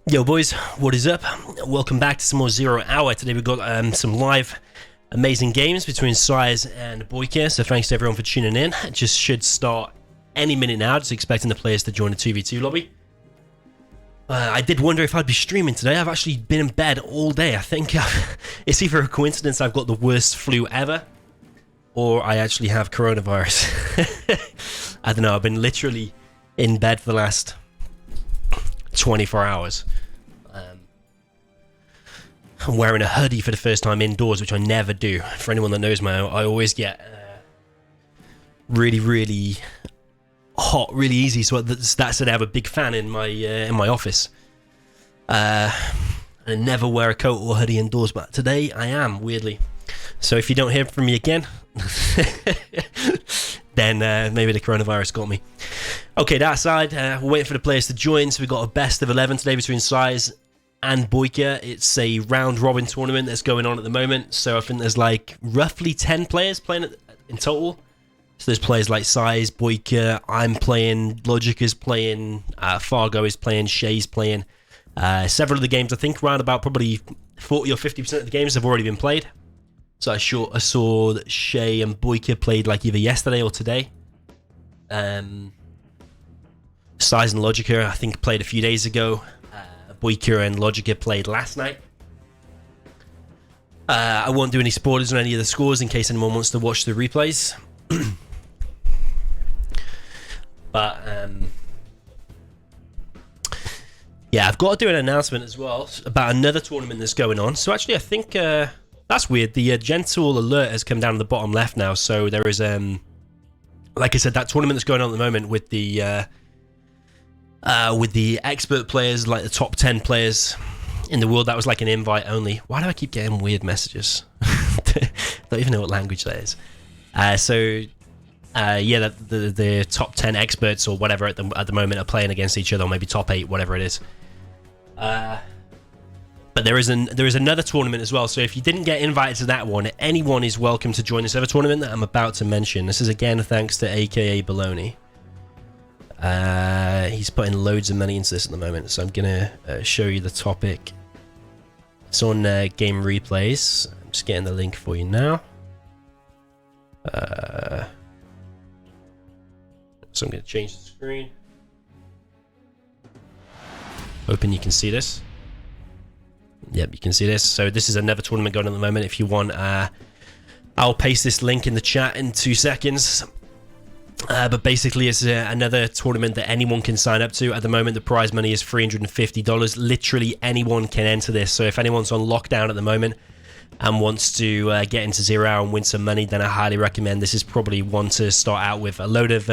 Yo boys, what is up? Welcome back to some more Zero Hour. Today we've got some live amazing games between Size and Boycah, so thanks to everyone for tuning in. It just should start any minute now, just expecting the players to join the 2v2 lobby. I did wonder if I'd be streaming today. I've actually been in bed all day. I think it's either a coincidence I've got the worst flu ever, or I actually have coronavirus. I don't know, I've been literally in bed for the last 24 hours. I'm wearing a hoodie for the first time indoors, which I never do. For anyone that knows me, I always get really hot really easy, so that's I have a big fan in my office. I never wear a coat or hoodie indoors, but today I am, weirdly. So if you don't hear from me again, then maybe the coronavirus got me. Okay, that aside, we're waiting for the players to join. So we've got a best of 11 today between Size and Boycah. It's a round robin tournament that's going on at the moment. So I think there's like roughly 10 players playing in total. So there's players like Size, Boycah, I'm playing, Logic is playing, Fargo is playing, Shay's playing. Several of the games, I think around about probably 40 or 50% of the games have already been played. So I saw that Shay and Boycah played like either yesterday or today. Size and Logica, I think, played a few days ago. Boycah and Logica played last night. I won't do any spoilers on any of the scores in case anyone wants to watch the replays. But yeah, I've got to do an announcement as well about another tournament that's going on. So actually, I think that's weird. The gentle alert has come down to the bottom left now. So there is, like I said, that tournament that's going on at the moment with the expert players, like the top 10 players in the world. That was like an invite only. Why do I keep getting weird messages? Don't even know what language that is. Yeah, the top 10 experts or whatever at the moment are playing against each other, or maybe top 8, whatever it is. But there is another tournament as well. So if you didn't get invited to that one, anyone is welcome to join this other tournament that I'm about to mention. This is again thanks to AKA Baloney. He's putting loads of money into this at the moment, so I'm gonna show you the topic. It's on game replays. I'm just getting the link for you now. So I'm gonna change the screen. Hoping you can see this. Yep, you can see this. So this is another tournament going on at the moment. If you want, I'll paste this link in the chat in 2 seconds. But basically, it's another tournament that anyone can sign up to. At the moment, the prize money is $350. Literally anyone can enter this. So if anyone's on lockdown at the moment and wants to get into Zero Hour and win some money, then I highly recommend this is probably one to start out with. A load of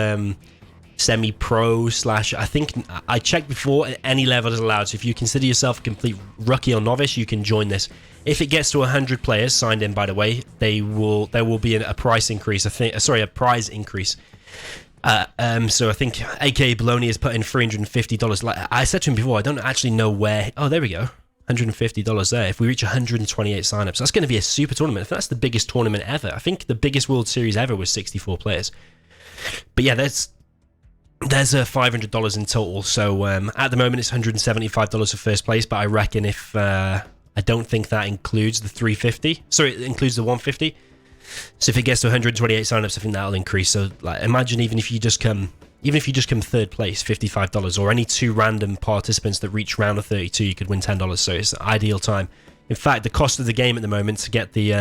semi-pro / I think I checked before, any level is allowed. So if you consider yourself a complete rookie or novice, you can join this. If it gets to 100 players signed in, by the way, there will be a price increase. A prize increase. So I think AKA Baloney has put in $350. Like I said to him before, I don't actually know where. Oh, there we go. $150 there. If we reach 128 signups, that's going to be a super tournament. If that's the biggest tournament ever, I think the biggest World Series ever was 64 players. But yeah, there's $500 in total. So at the moment it's $175 for first place, but I reckon if I don't think that includes the 350. Sorry, it includes the 150. So if it gets to 128 signups, I think that'll increase. So like, imagine even if you just come third place, $55, or any 2 random participants that reach round of 32, you could win $10. So it's an ideal time. In fact, the cost of the game at the moment to get the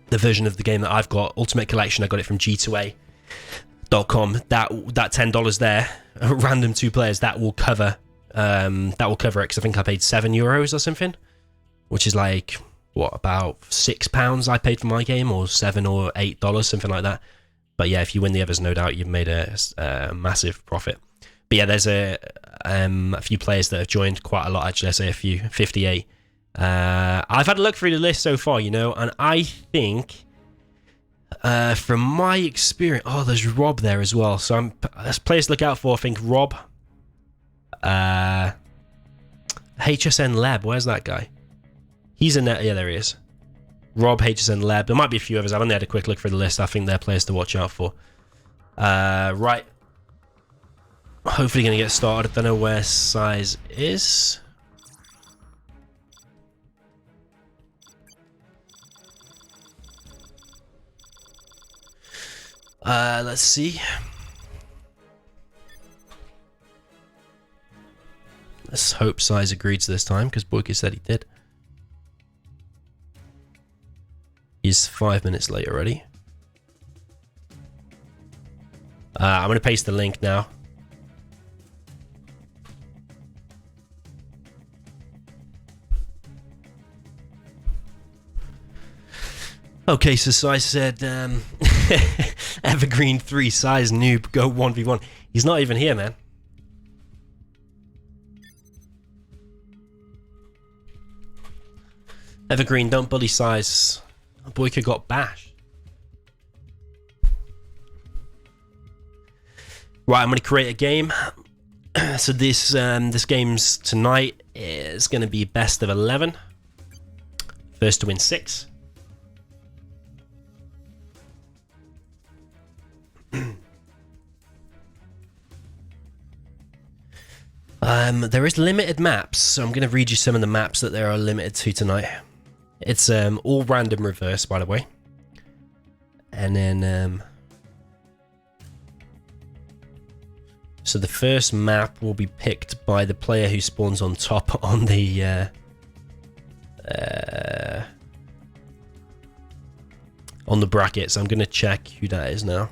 version of the game that I've got, Ultimate Collection, I got it from G2A.com. That $10 there, random 2 players, that will cover it, because I think I paid €7 or something, which is like, what, about £6 I paid for my game, or $7 or $8, something like that. But yeah, if you win the others, no doubt you've made a massive profit. But yeah, there's a few players that have joined, quite a lot actually. I say a few, 58. I've had a look through the list so far, and I think from my experience, there's Rob there as well. So there's players to look out for. I think Rob, HSN Lab. Where's that guy? He's in there. Yeah, there he is. Rob, HSN Lab. There might be a few others. I've only had a quick look through the list. I think they're players to watch out for. Right. Hopefully going to get started. I don't know where Size is. Let's see. Let's hope Size agrees this time, because Boycah said he did. He's 5 minutes late already. I'm going to paste the link now. Okay, so Size said, Evergreen 3, Size noob, go 1v1. He's not even here, man. Evergreen, don't bully Size. Boycah got bashed. Right, I'm going to create a game. So this game's tonight is going to be best of 11. First to win 6. There is limited maps, so I'm going to read you some of the maps that there are limited to tonight. It's all random reverse, by the way. And then so the first map will be picked by the player who spawns on top on the bracket. So I'm going to check who that is now.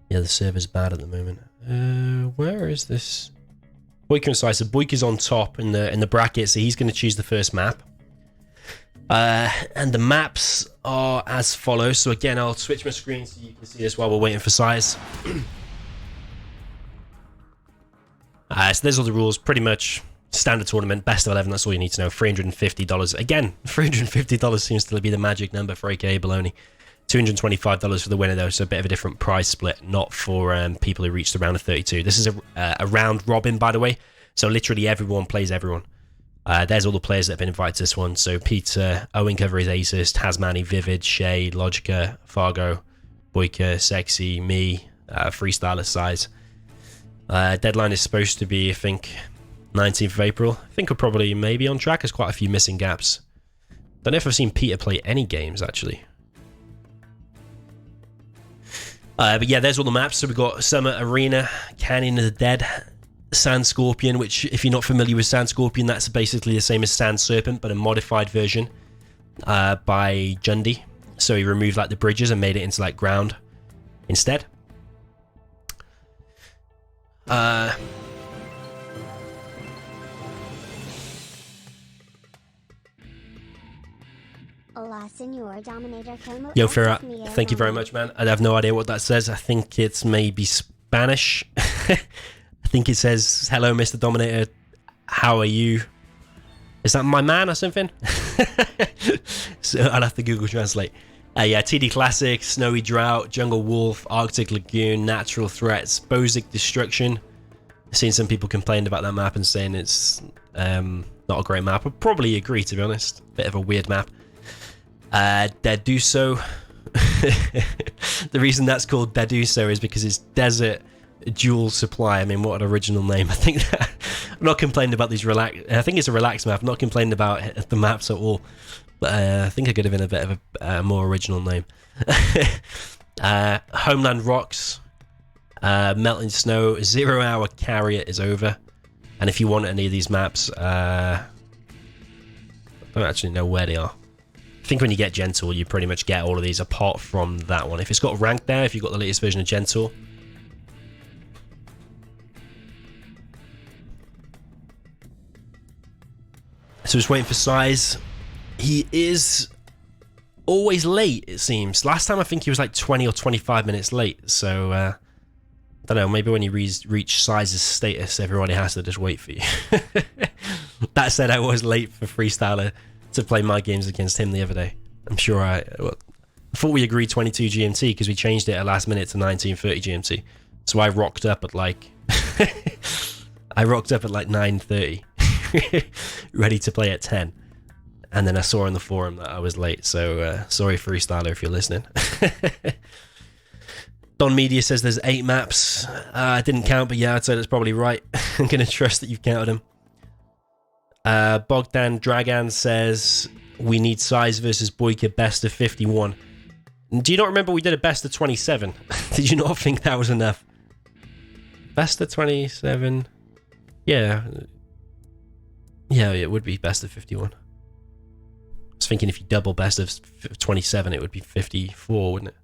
Yeah, the server's bad at the moment. Where is this? Boycah and Size. So Boycah's on top in the bracket, so he's going to choose the first map. And the maps are as follows. So again, I'll switch my screen so you can see this while we're waiting for Size. So there's all the rules. Pretty much standard tournament, best of 11. That's all you need to know. $350. Again, $350 seems to be the magic number for AKA Baloney. $225 for the winner, though, so a bit of a different prize split, not for people who reached the round of 32. This is a round robin, by the way, so literally everyone plays everyone. There's all the players that have been invited to this one. So Peter, Owen covers Asus, Tasmani, Vivid, Shay, Logica, Fargo, Boycah, Sexy, me, Freestyler, Size. Deadline is supposed to be, I think, 19th of April. I think we're probably maybe on track. There's quite a few missing gaps. Don't know if I've seen Peter play any games, actually. But yeah, there's all the maps. So we've got Summer Arena, Canyon of the Dead, Sand Scorpion, which, if you're not familiar with Sand Scorpion, that's basically the same as Sand Serpent, but a modified version by Jundy. So he removed like the bridges and made it into like ground instead. Yo, Farah, thank you very much, man. I have no idea what that says. I think it's maybe Spanish. I think it says, hello, Mr. Dominator. How are you? Is that my man or something? So I'll have to Google Translate. Yeah, TD Classic, Snowy Drought, Jungle Wolf, Arctic Lagoon, Natural Threats, Bozic Destruction. I've seen some people complained about that map and saying it's not a great map. I'd probably agree, to be honest. Bit of a weird map. Deduso. The reason that's called Deduso is because it's desert dual supply. I mean, what an original name. I think that I'm not complaining about these I think it's a relaxed map. I'm not complaining about the maps at all, but I think it could have been a bit of a more original name. Homeland Rocks, Melting Snow, 0 Hour Carrier is over. And if you want any of these maps, I don't actually know where they are. I think when you get Gentle, you pretty much get all of these apart from that one. If it's got rank there, if you've got the latest version of Gentle. So just waiting for Size. He is always late, it seems. Last time I think he was like 20 or 25 minutes late. So, I don't know, maybe when you reach Size's status, everybody has to just wait for you. That said, I was late for Freestyler to play my games against him the other day. I'm sure I thought we agreed 22 GMT because we changed it at last minute to 19:30 GMT. So I rocked up at like 9:30, ready to play at 10. And then I saw on the forum that I was late. So sorry, Freestyler, if you're listening. Don Media says there's 8 maps. I didn't count, but yeah, I'd say that's probably right. I'm going to trust that you've counted them. Bogdan Dragan says we need size versus Boycah best of 51. Do you not remember we did a best of 27? Did you not think that was enough? Best of 27? Yeah. Yeah, it would be best of 51. I was thinking if you double best of 27, it would be 54, wouldn't it?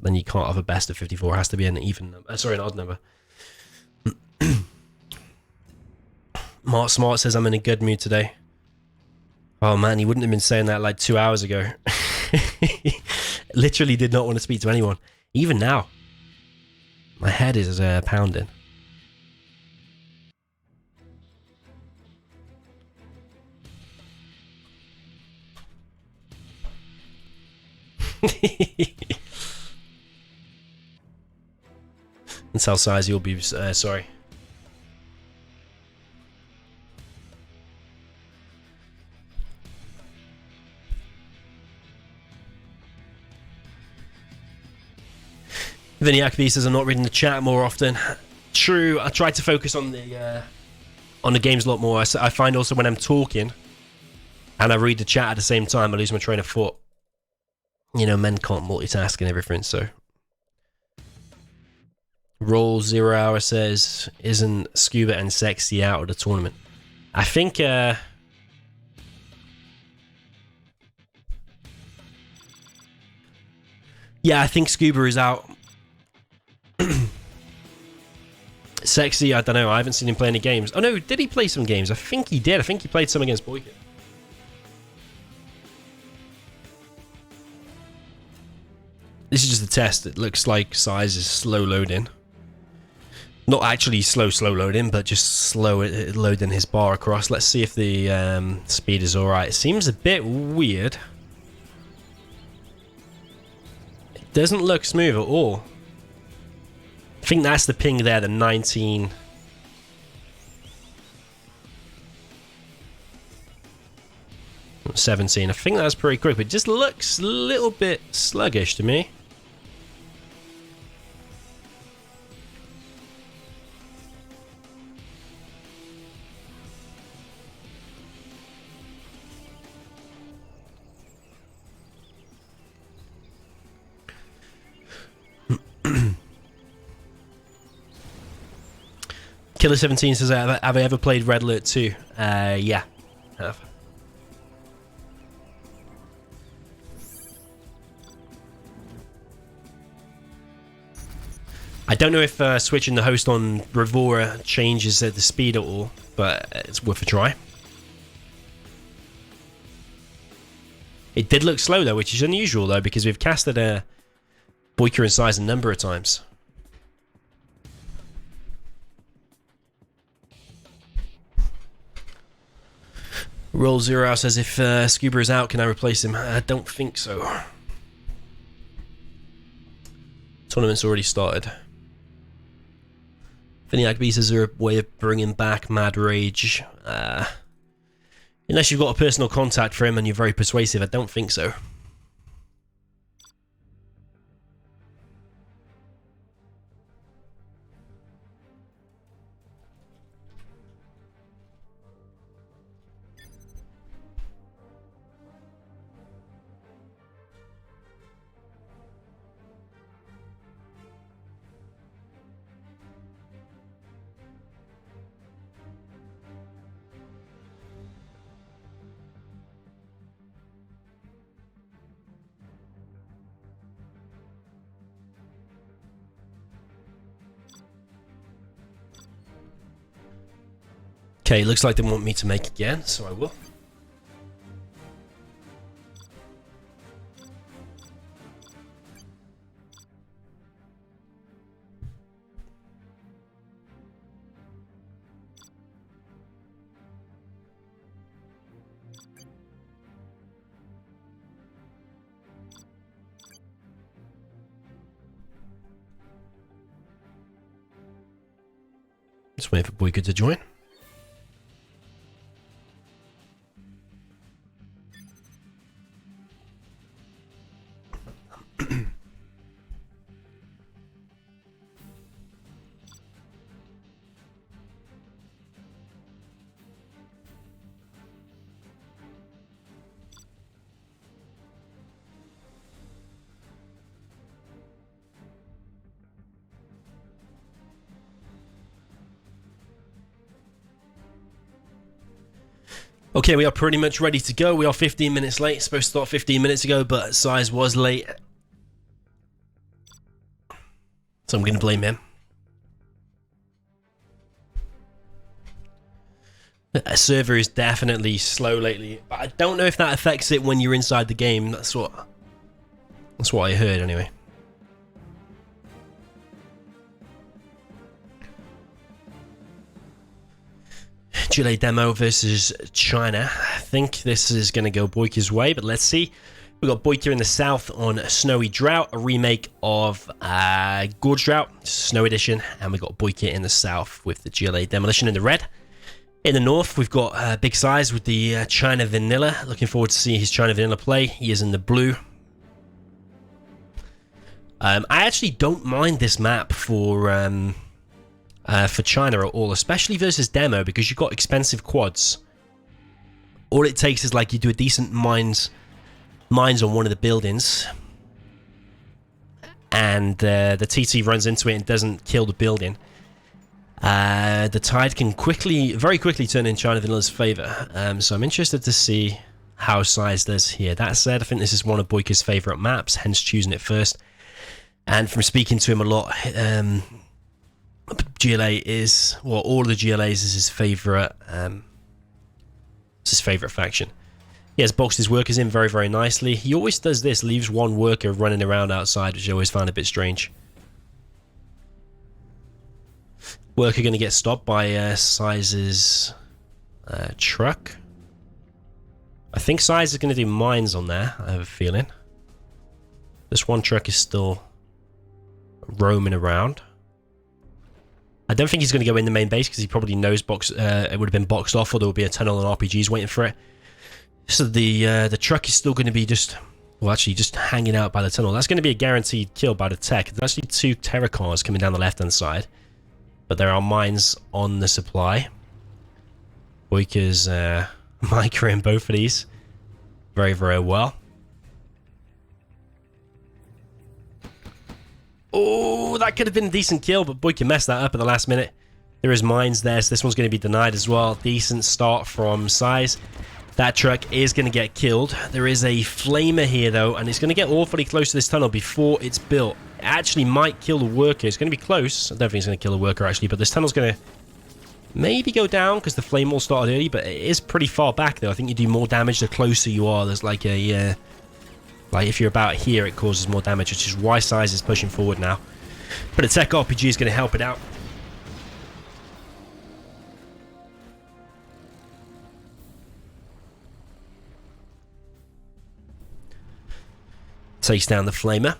Then you can't have a best of 54. It has to be an even number. Sorry, an odd number. Mark Smart says I'm in a good mood today. Oh man, he wouldn't have been saying that like 2 hours ago. Literally did not want to speak to anyone. Even now. My head is pounding. That's how size you'll be. Sorry. Viniac V says I'm not reading the chat more often. True, I try to focus on the games a lot more. I find also when I'm talking and I read the chat at the same time, I lose my train of thought. You know, men can't multitask and everything, so. Roll 0 Hour says, isn't Scuba and Sexy out of the tournament? I think, yeah, I think Scuba is out. Sexy, I don't know. I haven't seen him play any games. Oh no, did he play some games? I think he did. I think he played some against Boycah. This is just a test. It looks like size is slow loading. Not actually slow loading, but just slow loading his bar across. Let's see if the speed is alright. It seems a bit weird. It doesn't look smooth at all. I think that's the ping there, the 19. Or 17. I think that's pretty quick, but it just looks a little bit sluggish to me. Killer 17 says, have I ever played Red Alert 2? Yeah, I have. I don't know if switching the host on Bravura changes the speed at all, but it's worth a try. It did look slow though, which is unusual though, because we've casted a Boycah in size a number of times. Roll 0 Hour says, if Scuba is out, can I replace him? I don't think so. Tournament's already started. Viniac B says, is there a way of bringing back Mad Rage? Unless you've got a personal contact for him and you're very persuasive, I don't think so. Okay, looks like they want me to make again, so I will. Just wait for Boycah to join. Okay, we are pretty much ready to go. We are 15 minutes late. Supposed to start 15 minutes ago, but Size was late. So I'm going to blame him. The server is definitely slow lately, but I don't know if that affects it when you're inside the game. That's what I heard anyway. Chile demo versus China. I think this is going to go Boycah's way, but let's see. We got Boycah in the south on Snowy Drought, a remake of Gorge Drought, Snow Edition, and we got Boycah in the south with the GLA Demolition in the red. In the north, we've got Big Size with the China Vanilla. Looking forward to seeing his China Vanilla play. He is in the blue. I actually don't mind this map for China at all, especially versus demo, because you've got expensive quads. All it takes is like you do a decent mines on one of the buildings, and the TT runs into it and doesn't kill the building. The tide can very quickly turn in China Vanilla's favor. So I'm interested to see how Size does here. That said, I think this is one of Boycah's favorite maps, hence choosing it first. And from speaking to him a lot, GLA is, well, all of the GLAs is his favorite. It's his favorite faction. He has boxed his workers in very, very nicely. He always does this, leaves one worker running around outside, which I always found a bit strange. Worker going to get stopped by Size's truck. I think Size is going to do mines on there, I have a feeling. This one truck is still roaming around. I don't think he's going to go in the main base because he probably knows it would have been boxed off, or there will be a tunnel and RPGs waiting for it. So the truck is still going to be just hanging out by the tunnel. That's going to be a guaranteed kill by the tech. There's actually two Terra cars coming down the left-hand side, but there are mines on the supply. Boycah's microing both of these very, very well. Oh, that could have been a decent kill, but Boycah messed that up at the last minute. There is mines there, so this one's going to be denied as well. Decent start from Size. That truck is going to get killed. There is a flamer here, though, and it's going to get awfully close to this tunnel before it's built. It actually might kill the worker. It's going to be close. I don't think it's going to kill the worker, actually, but this tunnel's going to maybe go down because the flame all started early, but it is pretty far back, though. I think you do more damage the closer you are. There's like a... like, if you're about here, it causes more damage, which is why Size is pushing forward now. But a tech RPG is going to help it out. Takes down the flamer.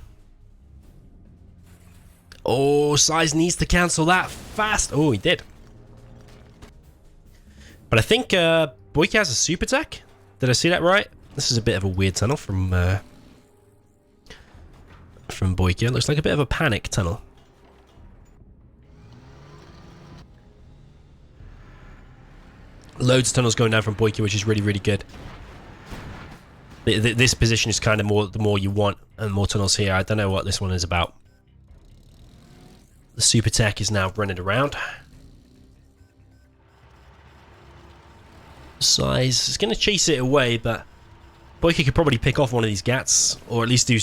Oh, Size needs to cancel that fast. Oh, he did. But I think Boycah has a super tech. Did I see that right? This is a bit of a weird tunnel from Boycah. Looks like a bit of a panic tunnel. Loads of tunnels going down from Boycah, which is really, really good. This position is kind of the more you want, and more tunnels here. I don't know what this one is about. The super tech is now running around. Size is going to chase it away, but Boycah could probably pick off one of these gats, or at least do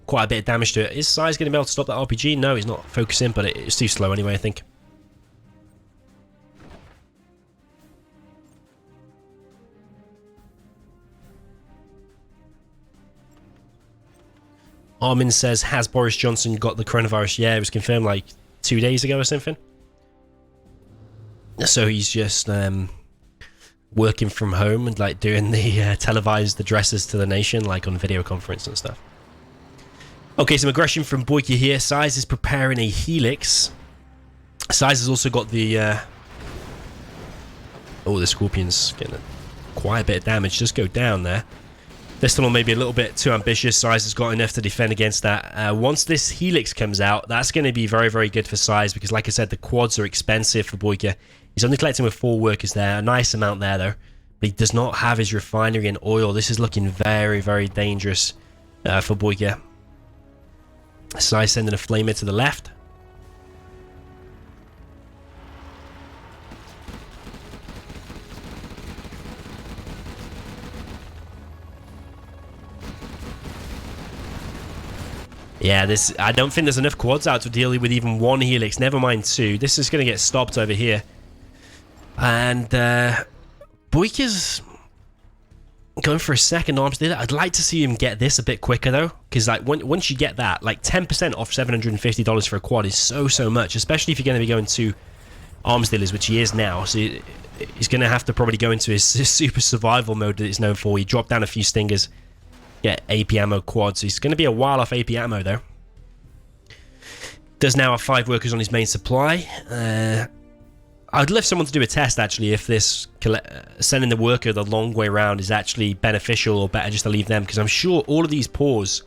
quite a bit of damage to it. Is Size going to be able to stop that RPG? No, he's not focusing, but it's too slow anyway, I think. Armin says, has Boris Johnson got the coronavirus? Yeah, it was confirmed like 2 days ago or something. So he's just working from home and like doing the televised addresses to the nation, like on video conference and stuff. Okay, some aggression from Boycah here. Size is preparing a Helix. Size has also got the... oh, the Scorpion's getting quite a bit of damage. Just go down there. This tunnel may be a little bit too ambitious. Size has got enough to defend against that. Once this Helix comes out, that's going to be very, very good for Size, because like I said, the quads are expensive for Boycah. He's only collecting with 4 workers there. A nice amount there, though. But he does not have his refinery and oil. This is looking very, very dangerous for Boycah. Size sending a flamer to the left. Yeah, this, I don't think there's enough quads out to deal with even one helix, never mind two. This is going to get stopped over here. And Boycah's going for a second arms dealer. I'd like to see him get this a bit quicker though, because like once you get that, like 10% off $750 for a quad is so much, especially if you're going to be going to arms dealers, which he is now. So he's going to have to probably go into his super survival mode that he's known for. He dropped down a few stingers, get AP ammo quads. He's going to be a while off AP ammo though. Does now have 5 workers on his main supply. I'd love someone to do a test actually if this sending the worker the long way around is actually beneficial, or better just to leave them, because I'm sure all of these pause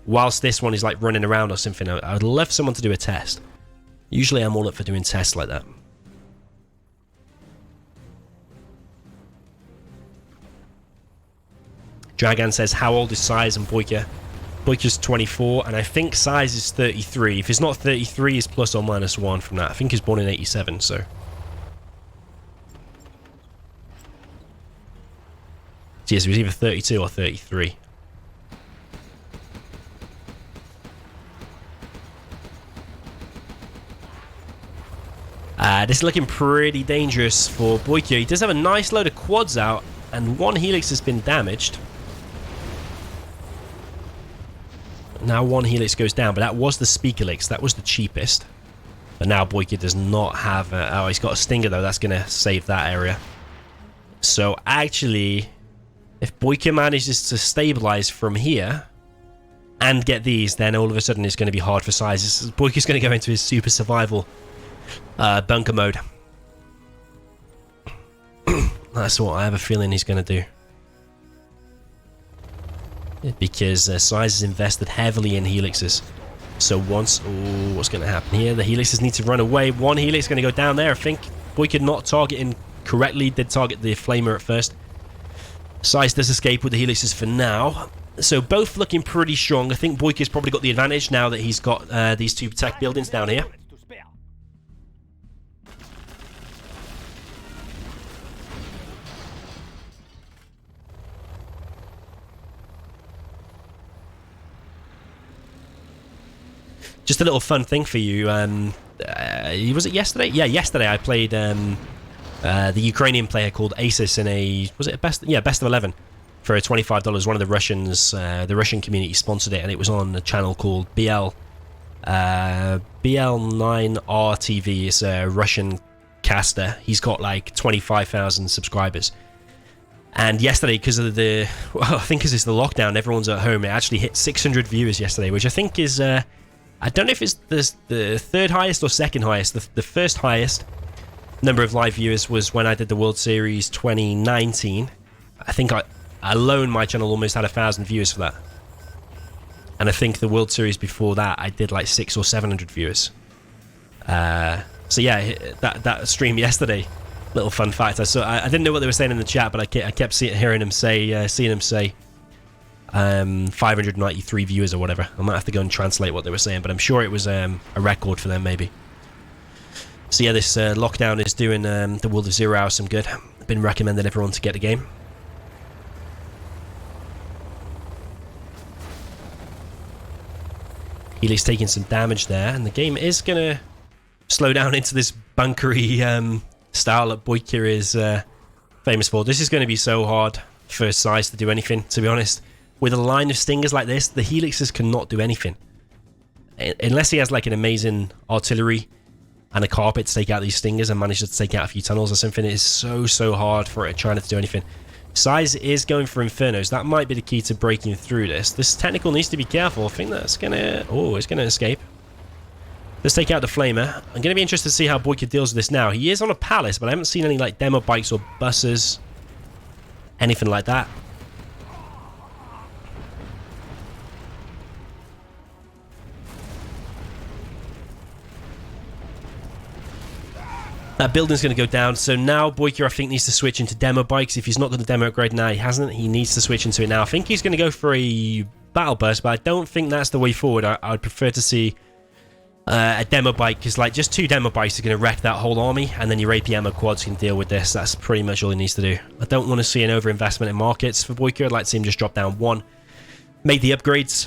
whilst this one is like running around or something. I would love someone to do a test. Usually I'm all up for doing tests like that. Dragan says, how old is Size and Boycah? Boycah's 24, and I think Size is 33. If it's not 33, he's plus or minus 1 from that. I think he's born in 87, so... Yes, he was either 32 or 33. This is looking pretty dangerous for Boycah. He does have a nice load of quads out, and one helix has been damaged. Now one helix goes down, but that was the speaker helix. That was the cheapest. But now Boycah does not have... oh, he's got a stinger, though. That's going to save that area. So, actually, if Boycah manages to stabilize from here and get these, then all of a sudden it's going to be hard for Size. Boycah's going to go into his super survival bunker mode. That's what I have a feeling he's going to do. Because Size has invested heavily in helixes. So once... oh, what's going to happen here? The helixes need to run away. One helix is going to go down there. I think Boycah not targeting correctly. Did target the flamer at first. Size does escape with the helixes for now. So both looking pretty strong. I think Boycah's probably got the advantage now that he's got these two tech buildings down here. Just a little fun thing for you. Was it yesterday? Yeah, yesterday I played the Ukrainian player called Asus in a... was it a best? Yeah, best of 11 for $25. One of the Russians, the Russian community sponsored it, and it was on a channel called BL9RTV. It's a Russian caster. He's got like 25,000 subscribers. And yesterday, because of the... well, I think because it's the lockdown, everyone's at home, it actually hit 600 viewers yesterday, which I think is... I don't know if it's the third highest or second highest. The first highest number of live viewers was when I did the World Series 2019. I think alone my channel almost had 1,000 viewers for that. And I think the World Series before that I did like 600 or 700 viewers. So yeah, that stream yesterday, little fun fact. I didn't know what they were saying in the chat, but I kept hearing them say, seeing them say 593 viewers or whatever. I might have to go and translate what they were saying, but I'm sure it was a record for them maybe. So yeah, this lockdown is doing the World of Zero Hour some good. I've been recommending everyone to get the game. Healy's taking some damage there, and the game is going to slow down into this bunkery style that Boycah is famous for. This is going to be so hard for Size to do anything, to be honest. With a line of stingers like this, the helixes cannot do anything. Unless he has like an amazing artillery and a carpet to take out these stingers and manages to take out a few tunnels or something. It is so hard for it trying to do anything. Size is going for Infernos. That might be the key to breaking through this. This technical needs to be careful. I think that's going to... oh, it's going to escape. Let's take out the flamer. I'm going to be interested to see how Boycah deals with this now. He is on a palace, but I haven't seen any like demo bikes or buses. Anything like that. That building's going to go down, so now Boycah, I think, needs to switch into demo bikes. If he's not going to demo upgrade now, he hasn't. He needs to switch into it now. I think he's going to go for a battle bus, but I don't think that's the way forward. I would prefer to see a demo bike, because like just 2 demo bikes are going to wreck that whole army, and then your AP ammo quads can deal with this. That's pretty much all he needs to do. I don't want to see an overinvestment in markets for Boycah. I'd like to see him just drop down 1, make the upgrades,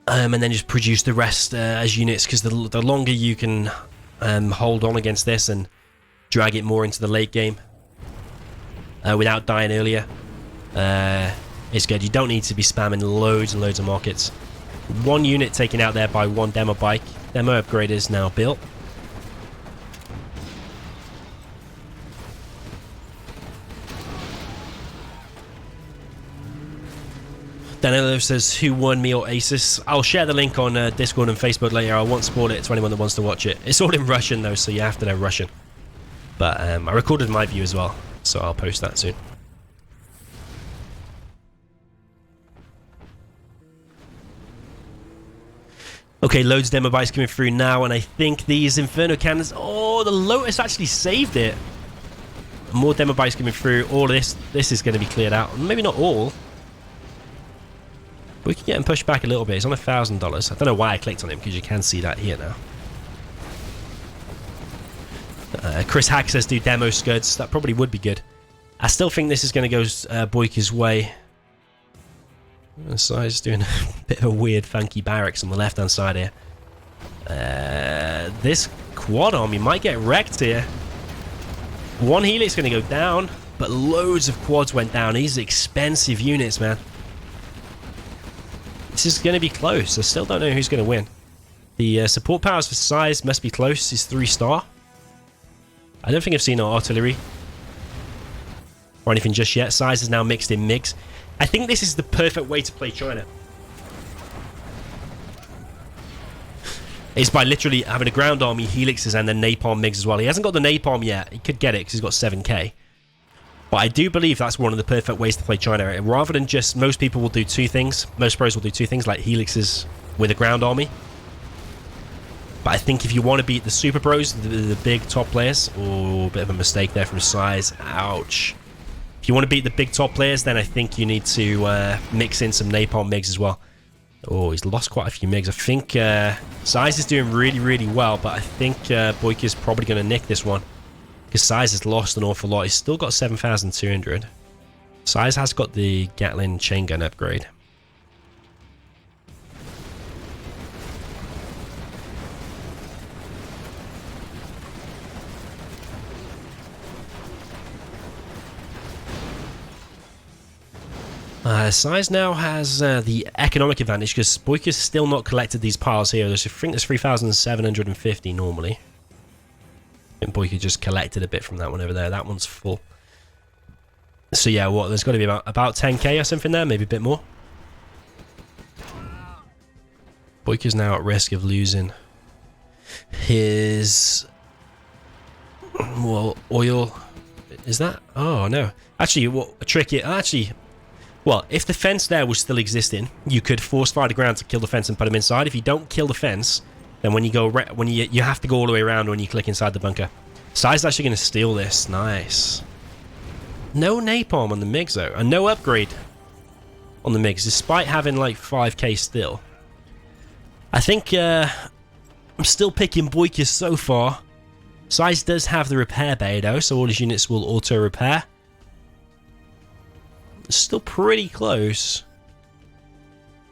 and then just produce the rest as units, because the longer you can hold on against this and drag it more into the late game without dying earlier, it's good. You don't need to be spamming loads and loads of markets. One unit taken out there by one demo bike. Demo upgrade is now built. Danilo says, who won me or Asus? I'll share the link on Discord and Facebook later. I won't spoil it to anyone that wants to watch it. It's all in Russian though, so you have to know Russian. But I recorded my view as well, so I'll post that soon. Okay, loads of demo bikes coming through now, and I think these Inferno cannons... Oh, the Lotus actually saved it. More demo bikes coming through. All this is going to be cleared out. Maybe not all. But we can get him pushed back a little bit. He's on $1,000. I don't know why I clicked on him, because you can see that here now. Chris Hack says do demo scuds. That probably would be good. I still think this is going to go Boycah's way. So he's doing a bit of a weird funky barracks on the left hand side here. This quad army might get wrecked here. One helix going to go down, but loads of quads went down. These are expensive units, man. This is going to be close. I still don't know who's going to win. The support powers for size must be close. He's 3-star. I don't think I've seen artillery or anything just yet. Size is now mixed in MiGs. I think this is the perfect way to play China. It's by literally having a ground army, helixes, and then napalm MiGs as well. He hasn't got the napalm yet. He could get it because he's got 7k. But I do believe that's one of the perfect ways to play China. Rather than just... Most people will do two things. Most pros will do two things, like helixes with a ground army. But I think if you want to beat the super pros, the big top players... Oh, a bit of a mistake there from size. Ouch. If you want to beat the big top players, then I think you need to mix in some napalm MiGs as well. Oh, he's lost quite a few MiGs. I think Size is doing really, really well, but I think Boycah is probably going to nick this one. Because Size has lost an awful lot. He's still got 7,200. Size has got the Gatling chain gun upgrade. Size now has the economic advantage because Boycah's still not collected these piles here. I think there's 3,750 normally. I think Boycah just collected a bit from that one over there. That one's full. So yeah, what? There's got to be about 10k or something there, maybe a bit more. Boycah's now at risk of losing his... Well, oil... Is that? Oh, no. Actually, what a trick it... Actually... Well, if the fence there was still existing, you could force fire the ground to kill the fence and put him inside. If you don't kill the fence, then when you go, you have to go all the way around when you click inside the bunker. Size is actually going to steal this. Nice. No napalm on the MiGs though, and no upgrade on the MiGs, despite having like 5k still. I think I'm still picking Boycah so far. Size does have the repair bay though, so all his units will auto repair. Still pretty close.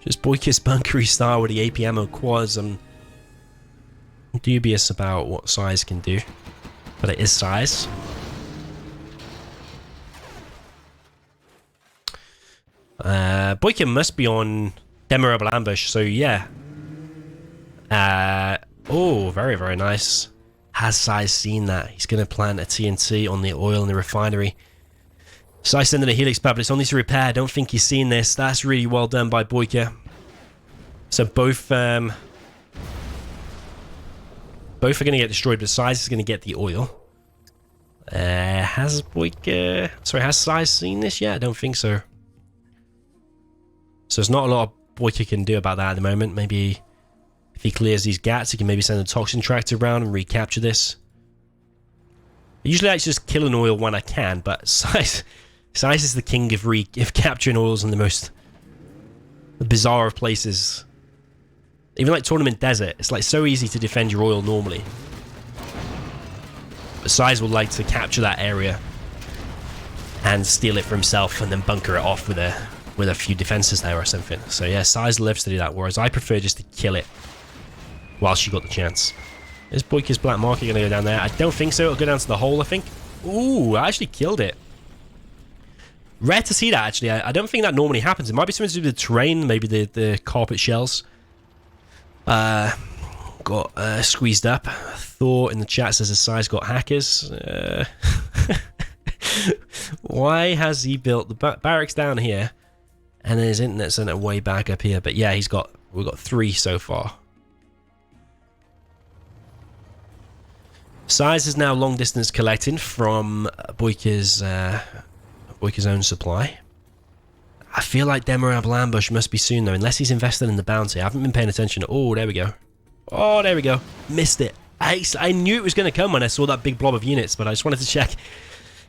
Just Boycah's bunkery style with the APM quads. I'm dubious about what Size can do, but it is Size. Boycah must be on Demo Rebel Ambush, so yeah. Oh, very, very nice. Has Size seen that? He's going to plant a TNT on the oil in the refinery. Size sending a helix pad, but it's only to repair. I don't think he's seen this. That's really well done by Boycah. So both are going to get destroyed, but Size is going to get the oil. Has Boycah... Sorry, has Size seen this yet? I don't think so. So there's not a lot of Boycah can do about that at the moment. Maybe if he clears these gats, he can maybe send a toxin tractor around and recapture this. Usually I just kill an oil when I can, but Size is the king of capturing oils in the most bizarre of places. Even like Tournament Desert, it's like so easy to defend your oil normally. But Size would like to capture that area and steal it for himself and then bunker it off with a with a few defenses there or something. So yeah, Size lives to do that, whereas I prefer just to kill it while she got the chance. Is Boycah's black market going to go down there? I don't think so. It'll go down to the hole, I think. Ooh, I actually killed it. Rare to see that, actually. I don't think that normally happens. It might be something to do with the terrain, maybe the carpet shells. Got squeezed up. Thor in the chat says the Size got hackers. Why has he built the barracks down here and then his internet center way back up here? But yeah, we've got 3 so far. Size is now long distance collecting from Boycah's own supply. I feel like Demorable Ambush must be soon though, unless he's invested in the bounty. I haven't been paying attention. Oh, there we go. Oh, there we go. Missed it. I knew it was going to come when I saw that big blob of units, but I just wanted to check.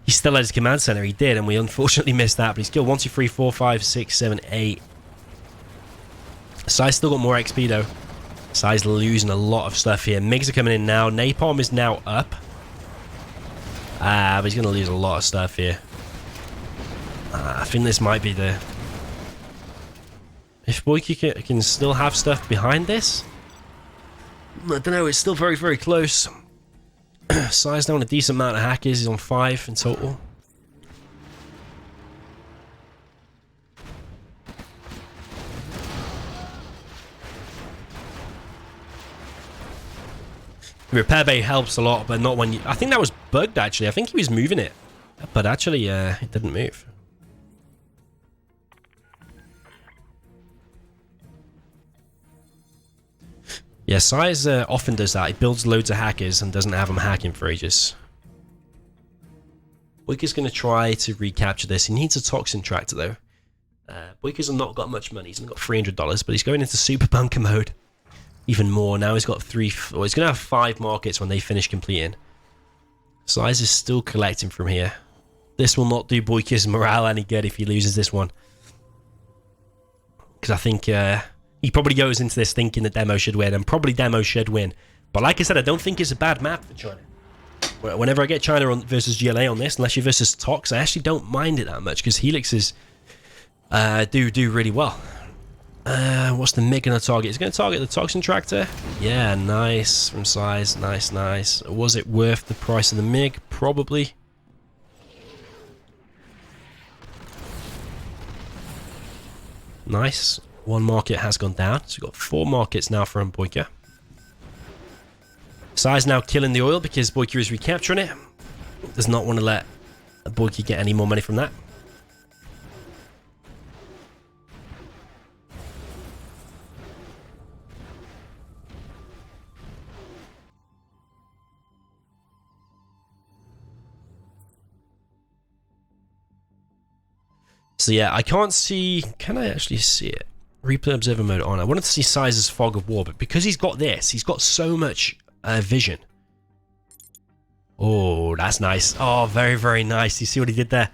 He still had his command center. He did, and we unfortunately missed that. But he's killed 1, 2, 3, 4, 5, 6, 7, 8. Size still got more XP though. Size losing a lot of stuff here. MiGs are coming in now. Napalm is now up. But he's going to lose a lot of stuff here. I think this might be the... If Boycah can still have stuff behind this? I don't know. It's still very, very close. Size down a decent amount of hackers. He's on 5 in total. Repair bay helps a lot, but not when you... I think that was bugged, actually. I think he was moving it. But actually, it didn't move. Yeah, Size often does that. He builds loads of hackers and doesn't have them hacking for ages. Boycah's going to try to recapture this. He needs a toxin tractor, though. Boycah's not got much money. He's only got $300, but he's going into super bunker mode. Even more. Now he's got 3... Well, he's going to have 5 markets when they finish completing. Size is still collecting from here. This will not do Boycah's morale any good if he loses this one. Because I think he probably goes into this thinking that Demo should win, and probably Demo should win. But like I said, I don't think it's a bad map for China. Whenever I get China versus GLA on this, unless you're versus Tox, I actually don't mind it that much, because Helixes do really well. What's the MiG going to target? Is it going to target the Toxin Tractor? Yeah, nice from Size. Nice, nice. Was it worth the price of the MiG? Probably. Nice. 1 market has gone down. So we've got 4 markets now from Boycah. Size now killing the oil because Boycah is recapturing it. Does not want to let Boycah get any more money from that. So yeah, I can't see... Can I actually see it? Replay observer mode on. I wanted to see Size's fog of war, but because he's got this, he's got so much vision. Oh, that's nice. Oh, very, very nice. You see what he did there?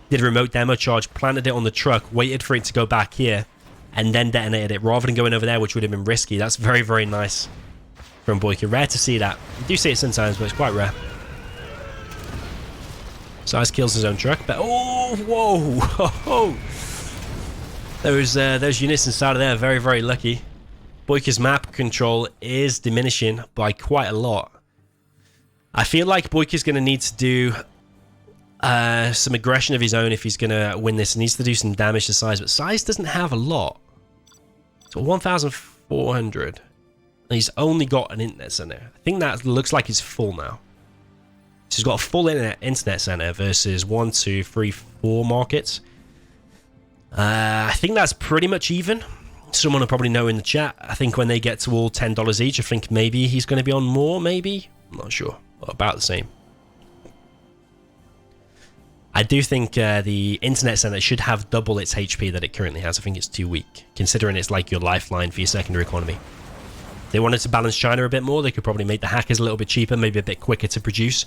Did a remote demo charge, planted it on the truck, waited for it to go back here, and then detonated it rather than going over there, which would have been risky. That's very, very nice from Boycah. Rare to see that. You do see it sometimes, but it's quite rare. Size kills his own truck, but oh, whoa, those units inside of there are very, very lucky. Boycah's map control is diminishing by quite a lot. I feel like Boycah's going to need to do some aggression of his own if he's going to win this. He needs to do some damage to Size, but Size doesn't have a lot. So 1,400. He's only got an internet center. I think that looks like he's full now. So he's got a full internet center versus 1, 2, 3, 4 markets. I think that's pretty much even. Someone will probably know in the chat. I think when they get to all $10 each, I think maybe he's going to be on more, maybe? I'm not sure. About the same. I do think the internet center should have double its HP that it currently has. I think it's too weak, considering it's like your lifeline for your secondary economy. If they wanted to balance China a bit more, they could probably make the hackers a little bit cheaper, maybe a bit quicker to produce.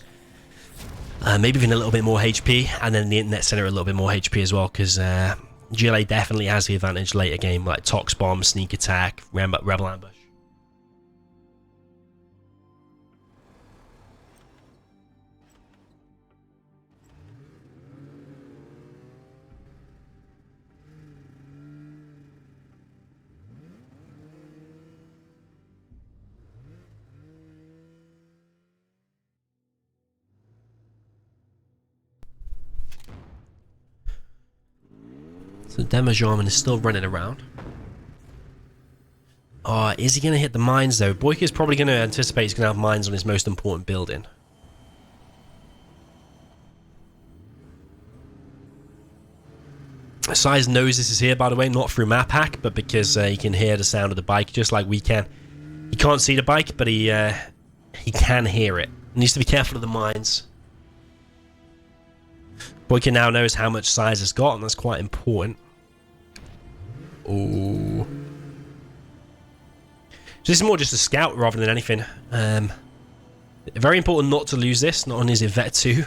Maybe even a little bit more HP, and then the internet center a little bit more HP as well, because GLA definitely has the advantage later game, like Tox Bomb, Sneak Attack, Rebel Ambush. So Demo Jarman is still running around. Oh, is he going to hit the mines though? Boycah is probably going to anticipate he's going to have mines on his most important building. Size knows this is here, by the way, not through map hack, but because he can hear the sound of the bike just like we can. He can't see the bike, but he can hear it. He needs to be careful of the mines. Boycah now knows how much Size has got, and that's quite important. Oh. So this is more just a scout rather than anything. Very important not to lose this, not only is it Vet 2.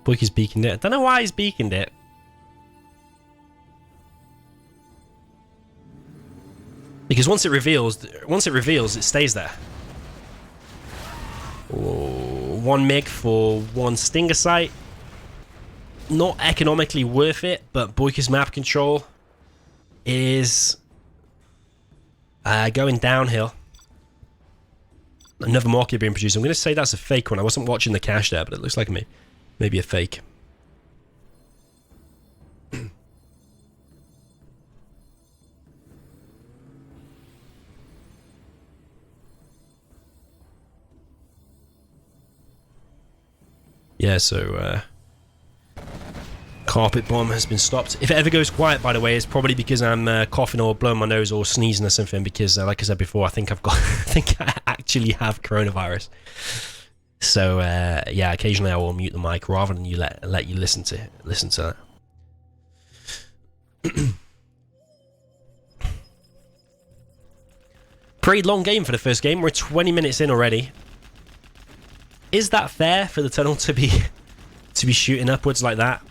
Boycah's beaconed it. I don't know why he's beaconed it. Because once it reveals, it stays there. Oh, 1 MiG for 1 Stinger sight. Not economically worth it, but Boycah's map control is going downhill. Another market being produced. I'm going to say that's a fake one. I wasn't watching the cache there, but it looks like maybe a fake. Yeah, so carpet bomb has been stopped. If it ever goes quiet, by the way, it's probably because I'm coughing or blowing my nose or sneezing or something. Because, like I said before, I think I actually have coronavirus. So yeah, occasionally I will mute the mic rather than you let you listen to that. Pretty long game for the first game. We're 20 minutes in already. Is that fair for the tunnel to be shooting upwards like that?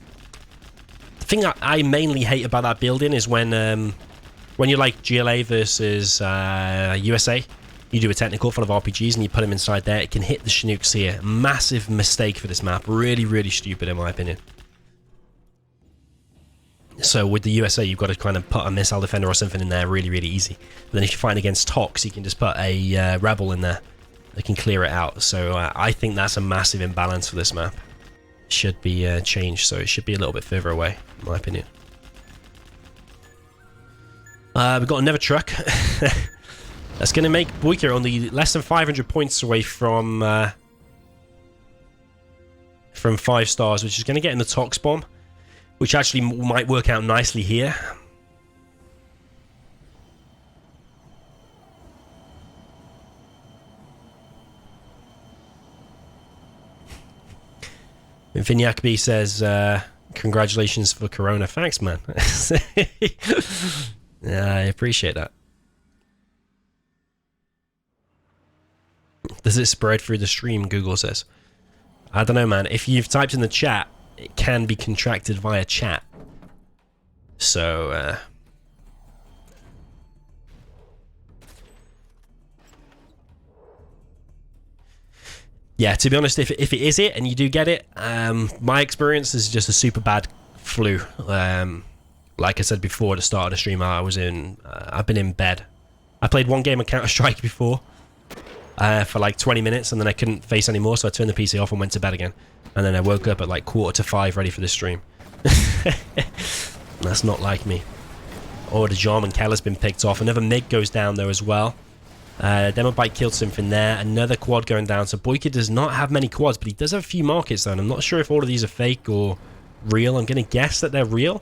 The thing I mainly hate about that building is when you're like GLA versus USA, you do a technical full of RPGs and you put them inside there, it can hit the Chinooks here. Massive mistake for this map. Really, really stupid in my opinion. So with the USA, you've got to kind of put a missile defender or something in there really, really easy. But then if you're fighting against Tox, you can just put a rebel in there. They can clear it out. So I think that's a massive imbalance for this map. It should be changed, so it should be a little bit further away, in my opinion. We've got another truck. That's going to make Boycah only less than 500 points away from 5 stars, which is going to get in the Tox bomb, which actually might work out nicely here. Vinyakby says, congratulations for Corona. Thanks, man. Yeah, I appreciate that. Does it spread through the stream, Google says? I don't know, man. If you've typed in the chat, it can be contracted via chat. So, yeah, to be honest, if it is it and you do get it, my experience is just a super bad flu. Like I said before at the start of the stream, I've been in bed. I played one game of Counter-Strike before for like 20 minutes and then I couldn't face anymore, so I turned the PC off and went to bed again. And then I woke up at like 4:45 ready for the stream. That's not like me. Oh, the Jarman Keller's been picked off. Another MiG goes down though as well. Demo bike killed something there. Another quad going down. So Boycah does not have many quads, but he does have a few markets though, and I'm not sure if all of these are fake or real. I'm going to guess that they're real.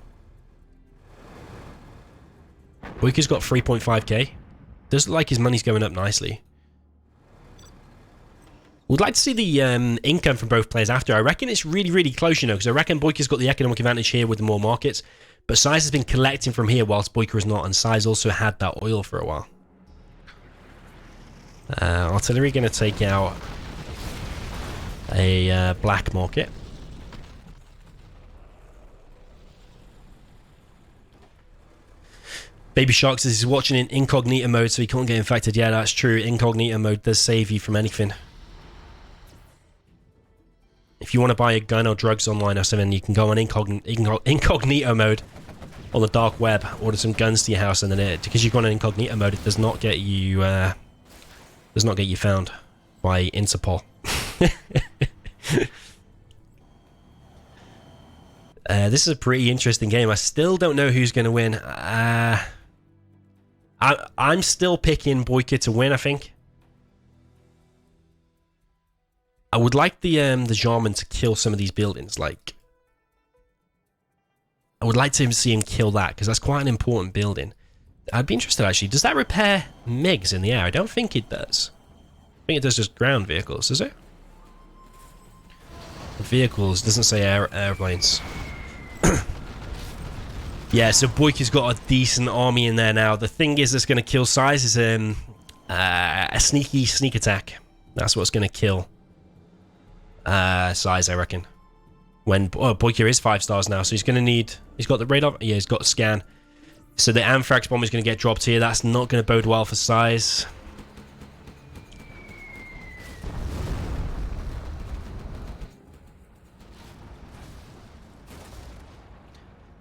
Boycah's got 3.5k. Does look like his money's going up nicely. Would like to see the income from both players after. I reckon it's really, really close, you know, because I reckon Boycah's got the economic advantage here with the more markets, but Size has been collecting from here whilst Boycah is not, and Size also had that oil for a while. Artillery going to take out a black market. Baby Shark says he's watching in incognito mode so he can't get infected. Yeah, that's true. Incognito mode does save you from anything. If you want to buy a gun or drugs online or something, you can go on incognito mode on the dark web, order some guns to your house, and then because you've got an incognito mode, it does not get you found by Interpol. This is a pretty interesting game. I still don't know who's going to win. I'm still picking Boycah to win, I think. I would like the Jarman to kill some of these buildings. Like, I would like to see him kill that, because that's quite an important building. I'd be interested, actually. Does that repair MiGs in the air? I don't think it does. I think it does just ground vehicles, does it? Vehicles, doesn't say airplanes. Yeah, so Boycah's got a decent army in there now. The thing is that's going to kill Size is a sneak attack. That's what's going to kill Size, I reckon. When Boycah is 5 stars now, so he's going to need... He's got the radar... Yeah, he's got scan. So the Anthrax bomb is going to get dropped here. That's not going to bode well for Size.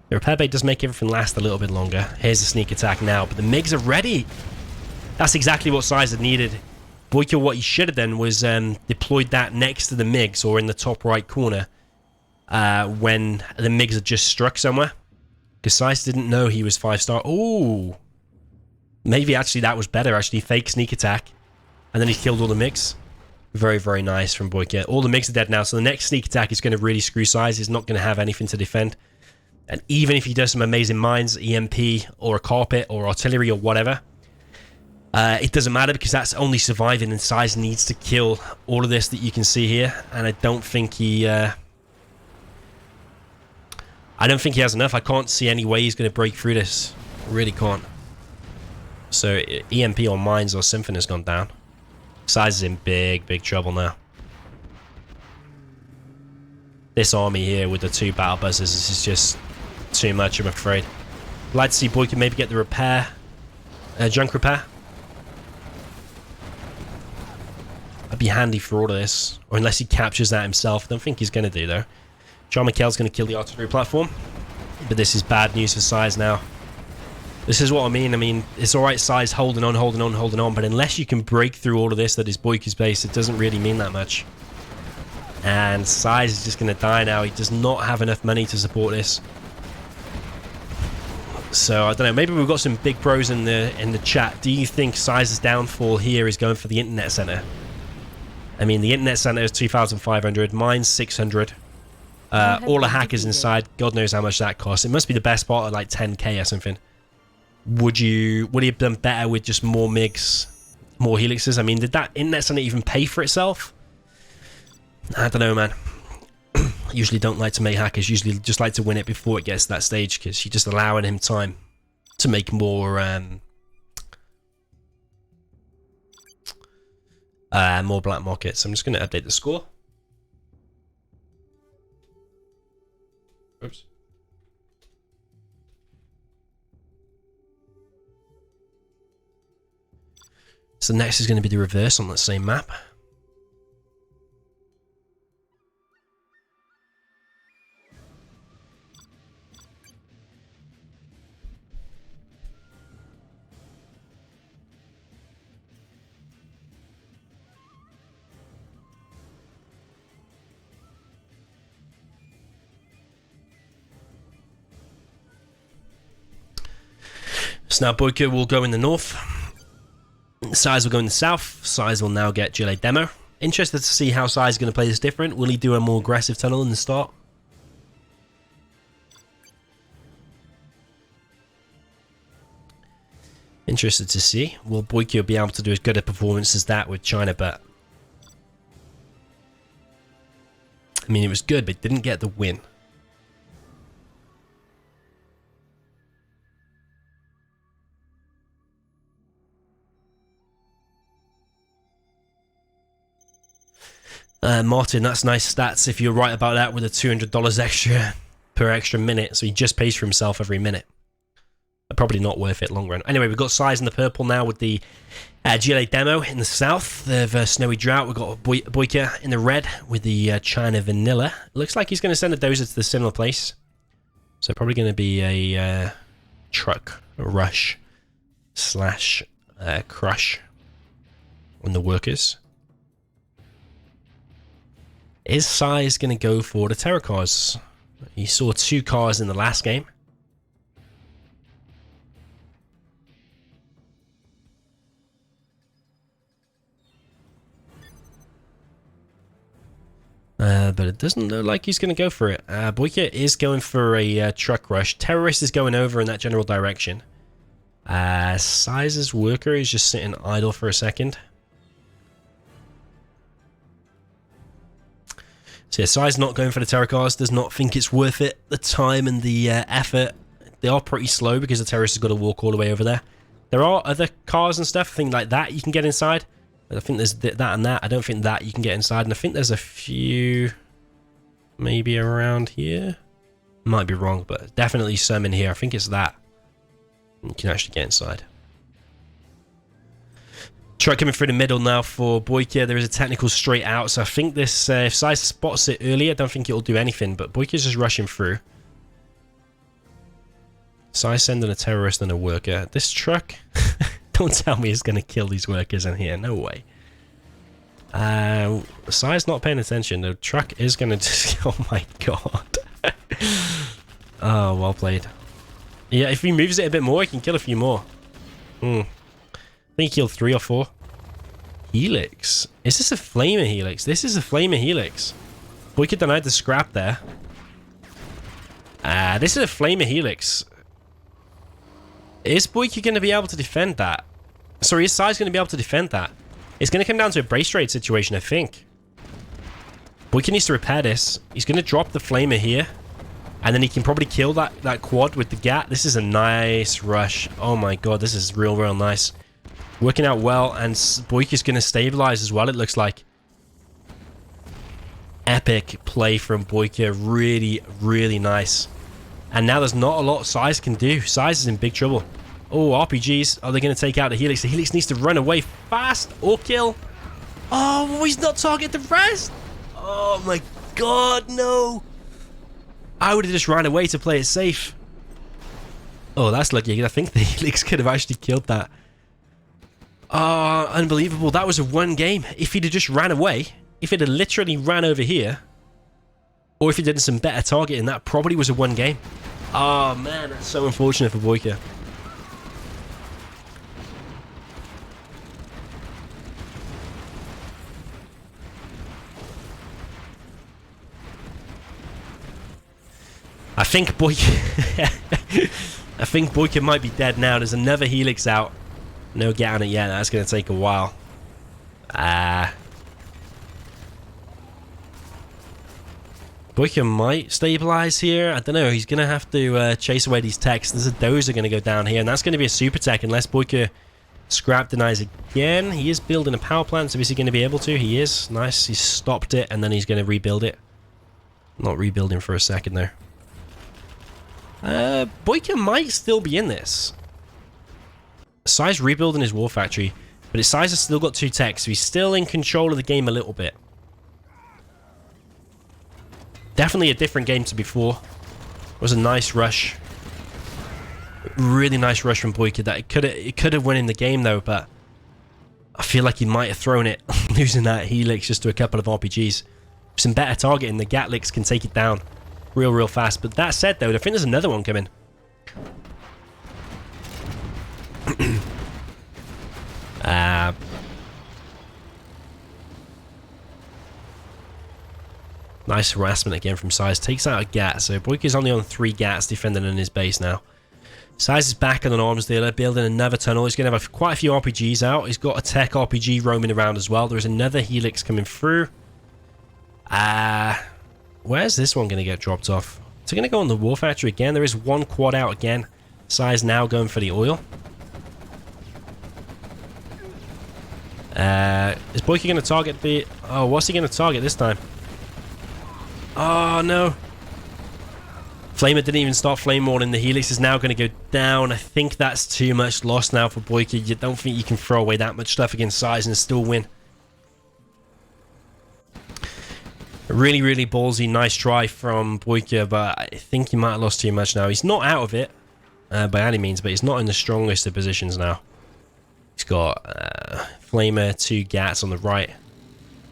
The repair bay does make everything last a little bit longer. Here's the sneak attack now, but the MiGs are ready. That's exactly what Size had needed. Boycah, what he should have done was deployed that next to the MiGs or in the top right corner when the MiGs had just struck somewhere. Because Size didn't know he was 5-star. Ooh. Maybe actually that was better, actually. Fake sneak attack. And then he killed all the MiGs. Very, very nice from Boycah. All the MiGs are dead now, so the next sneak attack is going to really screw Size. He's not going to have anything to defend. And even if he does some amazing mines, EMP, or a carpet, or artillery, or whatever, it doesn't matter because that's only surviving, and Size needs to kill all of this that you can see here. And I don't think he... I don't think he has enough. I can't see any way he's going to break through this. Really can't. So EMP or mines or something has gone down. Size is in big, big trouble now. This army here with the 2 battle buzzers, this is just too much, I'm afraid. I'd like to see Boycah maybe get the repair. Junk repair. That'd be handy for all of this. Or unless he captures that himself. I don't think he's going to do, though. John McKell's going to kill the artillery platform. But this is bad news for Size now. This is what I mean. I mean, it's alright Size holding on. But unless you can break through all of this that is Boycah's base, it doesn't really mean that much. And Size is just going to die now. He does not have enough money to support this. So, I don't know. Maybe we've got some big pros in the chat. Do you think Size's downfall here is going for the internet center? I mean, the internet center is 2,500. Mine's 600. All the hackers inside. God knows how much that costs. It must be the best part of like 10k or something. Would he have done better with just more MiGs, more helixes? I mean, did that internet center even pay for itself? I don't know, man. Usually don't like to make hackers. Usually just like to win it before it gets to that stage because you're just allowing him time to make more black markets. I'm just going to update the score. Oops. So next is going to be the reverse on that same map. So now Boycah will go in the north. Size will go in the south. Size will now get GLA demo. Interested to see how Size is going to play this different. Will he do a more aggressive tunnel in the start? Interested to see. Will Boycah be able to do as good a performance as that with China? But I mean, it was good, but didn't get the win. Martin, that's nice stats if you're right about that with a $200 extra per extra minute. So he just pays for himself every minute. Probably not worth it long run. Anyway, we've got Size in the purple now with the GLA demo in the south. The Snowy Drought. We've got Boycah in the red with the China Vanilla. Looks like he's going to send a dozer to the similar place. So probably going to be a truck, a rush slash crush on the workers. Is Size going to go for the terror cars? He saw 2 cars in the last game. But it doesn't look like he's going to go for it. Boycah is going for a truck rush. Terrorist is going over in that general direction. Size's worker is just sitting idle for a second. So yeah, Size not going for the terror cars. Does not think it's worth it. The time and the effort. They are pretty slow because the terrorist has got to walk all the way over there. There are other cars and stuff, I think like that you can get inside. But I think there's that and that. I don't think that you can get inside. And I think there's a few maybe around here. Might be wrong, but definitely some in here. I think it's that. You can actually get inside. Truck coming through the middle now for Boycah. There is a technical straight out, so I think this, if Size spots it early, I don't think it'll do anything, but Boycah's just rushing through. Size sending a terrorist and a worker. This truck, don't tell me it's going to kill these workers in here, no way. Size not paying attention. The truck is going to just, oh my god. Oh, well played. Yeah, if he moves it a bit more, he can kill a few more. I think he killed 3 or 4. Helix. Is this a flamer helix? This is a flamer helix. Boycah denied the scrap there. This is a flamer helix. Is Boycah going to be able to defend that? Sorry, is Size going to be able to defend that? It's going to come down to a brace raid situation, I think. Boycah needs to repair this. He's going to drop the flamer here. And then he can probably kill that quad with the GAT. This is a nice rush. Oh my god, this is real nice. Working out well, and Boycah's going to stabilize as well, it looks like. Epic play from Boycah. Really nice. And now there's not a lot Size can do. Size is in big trouble. Oh, RPGs. Are they going to take out the Helix? The Helix needs to run away fast or kill. Oh, he's not targeting the rest. Oh my god, no. I would have just ran away to play it safe. Oh, that's lucky. I think the Helix could have actually killed that. Oh, unbelievable. That was a 1 game. If he'd have just ran away, if it had literally ran over here, or if he did some better targeting, that probably was a 1 game. Oh, man, that's so unfortunate for Boycah. I think Boycah might be dead now. There's another Helix out. No get on it yet. That's going to take a while. Boycah might stabilize here. I don't know. He's going to have to chase away these techs. There's a dozer going to go down here, and that's going to be a super tech unless Boycah scrap denies again. He is building a power plant, so is he going to be able to? He is. Nice. He stopped it, and then he's going to rebuild it. Not rebuilding for a second there. Boycah might still be in this. Size rebuilding his war factory, but his Size has still got 2 techs, so he's still in control of the game a little bit. Definitely a different game to before. It was a nice rush. Really nice rush from Boycah. That it could have won in the game though, but I feel like he might have thrown it, losing that Helix just to a couple of RPGs. Some better targeting, the Gatlix can take it down real fast. But that said though, I think there's another one coming. Nice harassment again from Size. Takes out a GAT. So Boycah's only on 3 GATs defending in his base now. Size is back on an arms dealer, building another tunnel. He's going to have quite a few RPGs out. He's got a tech RPG roaming around as well. There's another Helix coming through. Where's this one going to get dropped off? It's going to go on the war factory again. There is 1 quad out again. Size now going for the oil. Is Boycah going to target the... Oh, what's he going to target this time? Oh, no. Flamer didn't even start flame walling. The Helix is now going to go down. I think that's too much loss now for Boycah. You don't think you can throw away that much stuff against Size and still win. Really ballsy. Nice try from Boycah, but I think he might have lost too much now. He's not out of it by any means, but he's not in the strongest of positions now. He's got Flamer, 2 GATs on the right.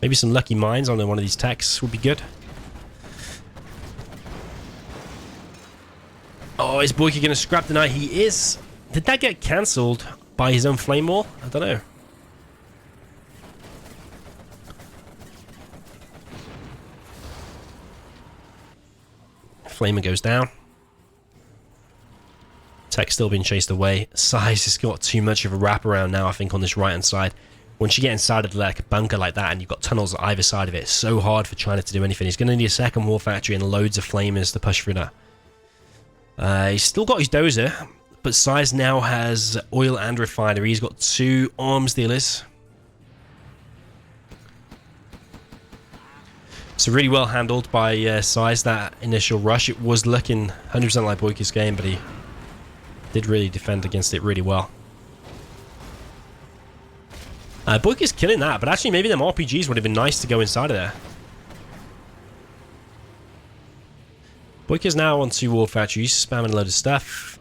Maybe some lucky mines on one of these techs would be good. Oh, is Boycah going to scrap the night? He is. Did that get cancelled by his own flame wall? I don't know. Flamer goes down. Tech's still being chased away. Size has got too much of a wraparound now, I think, on this right-hand side. Once you get inside of like a bunker like that and you've got tunnels on either side of it, it's so hard for China to do anything. He's going to need a second war factory and loads of flamers to push through that. He's still got his dozer, but Size now has oil and refinery. He's got 2 arms dealers. So really well handled by Size, that initial rush. It was looking 100% like Boycah's game, but he did really defend against it really well. Boycah's killing that, but actually maybe them RPGs would have been nice to go inside of there. Boycah's now on 2 war factories, spamming a load of stuff.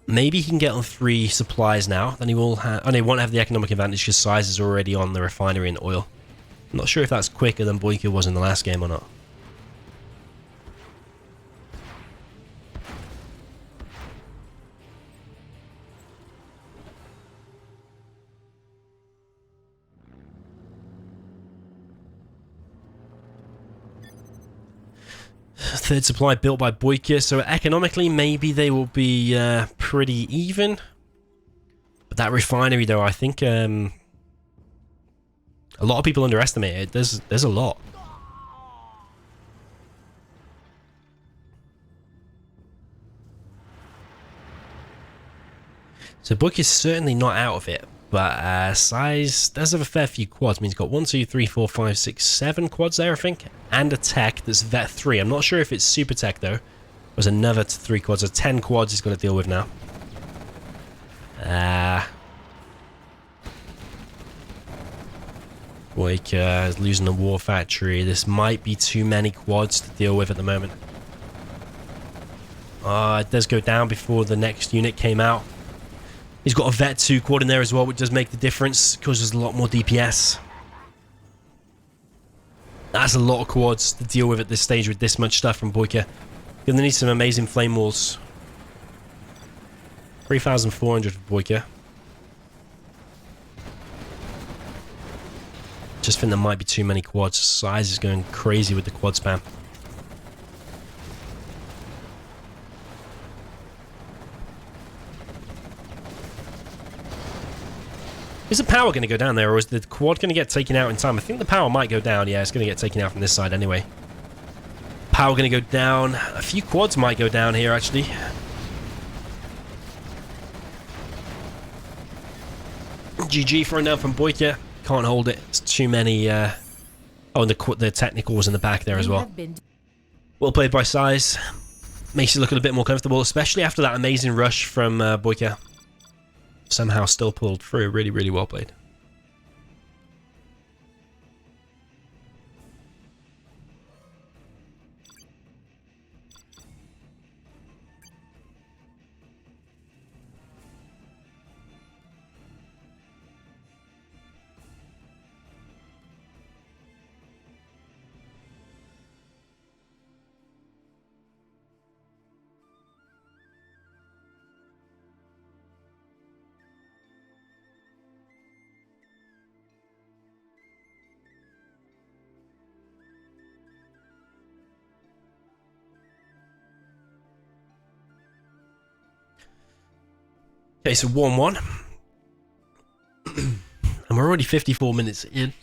Maybe he can get on 3 supplies now. Then he will have... Oh, he won't have the economic advantage because Size is already on the refinery and oil. I'm not sure if that's quicker than Boycah was in the last game or not. Third supply built by Boycah, so economically maybe they will be pretty even. But that refinery though, I think a lot of people underestimate it. There's a lot. So Boycah's certainly not out of it, but Size does have a fair few quads. I mean, he's got 1, 2, 3, 4, 5, 6, 7 quads there, I think, and a tech that's Vet 3. I'm not sure if it's super tech though. There's another 3 quads, so 10 quads he's got to deal with now. Boycah is losing the war factory. This might be too many quads to deal with at the moment. It does go down before the next unit came out. He's got a Vet 2 quad in there as well, which does make the difference because there's a lot more DPS. That's a lot of quads to deal with at this stage with this much stuff from Boycah. You're gonna need some amazing flame walls. 3,400 for Boycah. Just think there might be too many quads. Size is going crazy with the quad spam. Is the power going to go down there, or is the quad going to get taken out in time? I think the power might go down. Yeah, it's going to get taken out from this side anyway. Power going to go down. A few quads might go down here, actually. GG thrown down from Boycah. Can't hold it. It's too many... Oh, and the technical was in the back there as well. Well played by Size. Makes you look a bit more comfortable, especially after that amazing rush from Boycah. Somehow still pulled through. Really, really well played. Okay, so 1-1. And we're already 54 minutes in.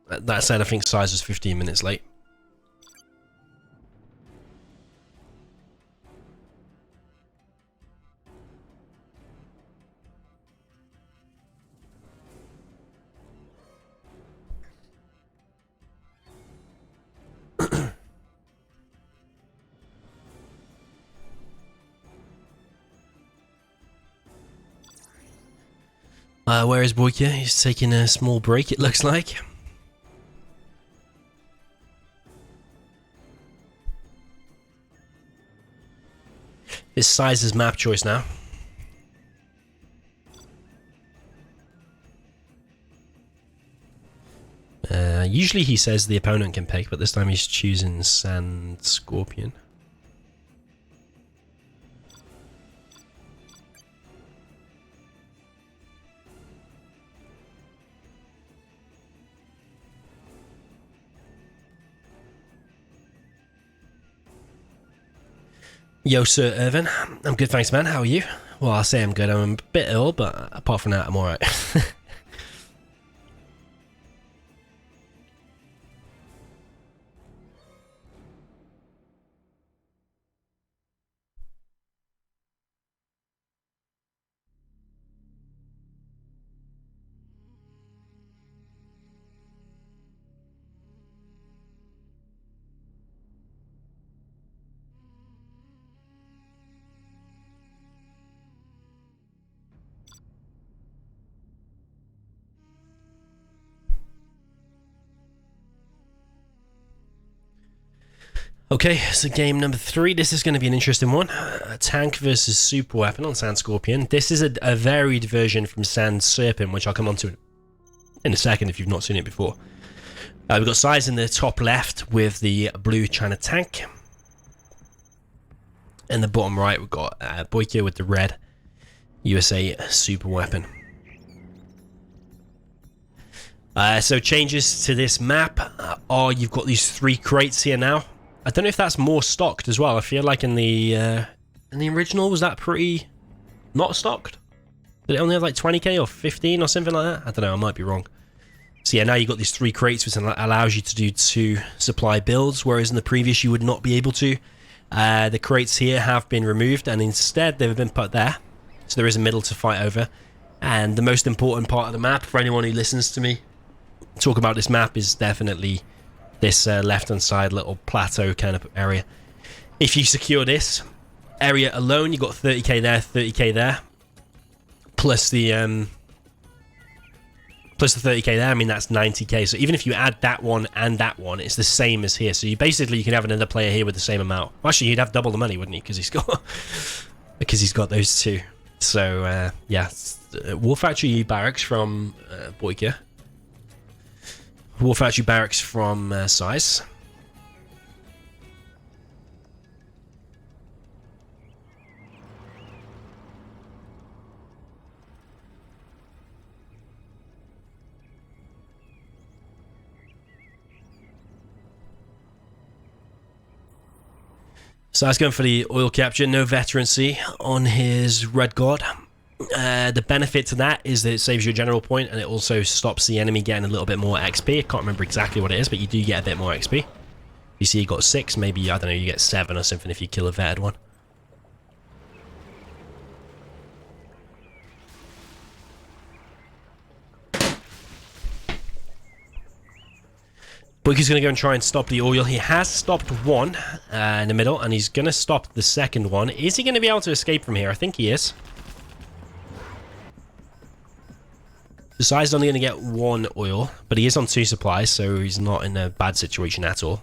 That said, I think Size was 15 minutes late. Where is Boycah? He's taking a small break, it looks like. This Size's map choice now. Usually he says the opponent can pick, but this time he's choosing Sand Scorpion. Yo, Sir Irvin. I'm good, thanks, man. How are you? Well, I'll say I'm good. I'm a bit ill, but apart from that, I'm alright. Okay, so game number 3. This is going to be an interesting one. Tank versus super weapon on Sand Scorpion. This is a varied version from Sand Serpent, which I'll come on to in a second if you've not seen it before. We've got Size in the top left with the blue China tank. In the bottom right, we've got Boycah with the red USA super weapon. So changes to this map are you've got these 3 crates here now. I don't know if that's more stocked as well. I feel like in the original, was that pretty not stocked? Did it only have like 20k or 15 or something like that? I don't know, I might be wrong. So yeah, now you've got these 3 crates, which allows you to do 2 supply builds, whereas in the previous you would not be able to. The crates here have been removed, and instead they've been put there. So there is a middle to fight over. And the most important part of the map, for anyone who listens to me talk about this map, is definitely this left-hand side little plateau kind of area. If you secure this area alone, you've got 30k there, 30k there, plus the 30k there. I mean, that's 90k. So even if you add that one and that one, it's the same as here. So you could have another player here with the same amount. Well, actually, you'd have double the money, wouldn't you? Because he's got those 2. So yeah, War Factory barracks from Boycah. War Factory barracks from Size. Size going for the oil capture, no veterancy on his Red God. The benefit to that is that it saves you a general point, and it also stops the enemy getting a little bit more XP. I can't remember exactly what it is, but you do get a bit more XP. You see you got 6, maybe, I don't know, you get 7 or something if you kill a vetted one. Boycah's going to go and try and stop the oil. He has stopped one in the middle, and he's going to stop the second one. Is he going to be able to escape from here? I think he is. The Size is only going to get 1 oil, but he is on 2 supplies, so he's not in a bad situation at all.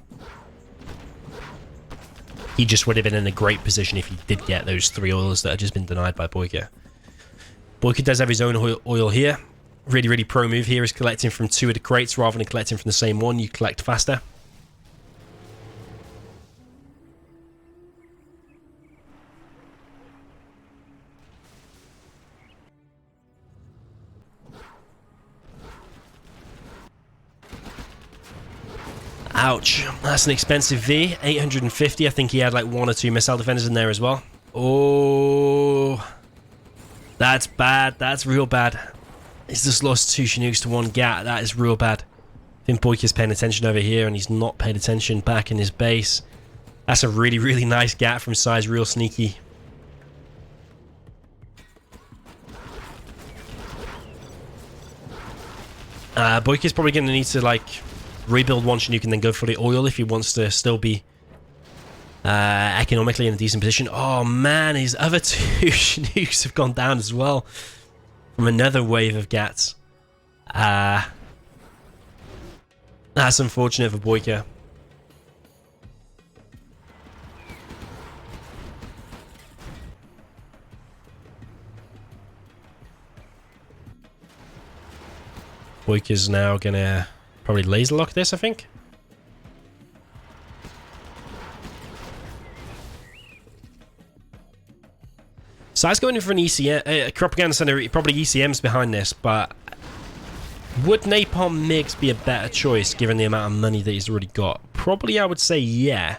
He just would have been in a great position if he did get those 3 oils that have just been denied by Boycah. Boycah does have his own oil here. Really, really pro move here is collecting from 2 of the crates rather than collecting from the same one. You collect faster. Ouch. That's an expensive V. 850. I think he had like 1 or 2 missile defenders in there as well. Oh. That's bad. That's real bad. He's just lost 2 Chinooks to 1 GAT. That is real bad. I think Boycah's paying attention over here, and he's not paying attention back in his base. That's a really, really nice GAT from Size. Real sneaky. Boycah's probably going to need to, like, rebuild 1 Chinook and then go for the oil if he wants to still be economically in a decent position. Oh, man, his other 2 Chinooks have gone down as well from another wave of GATs. That's unfortunate for Boycah. Boycah's now gonna probably laser lock this, I think. Size going in for an ECM, propaganda center, probably ECM's behind this, but would Napalm MiGs be a better choice given the amount of money that he's already got? Probably, I would say yeah.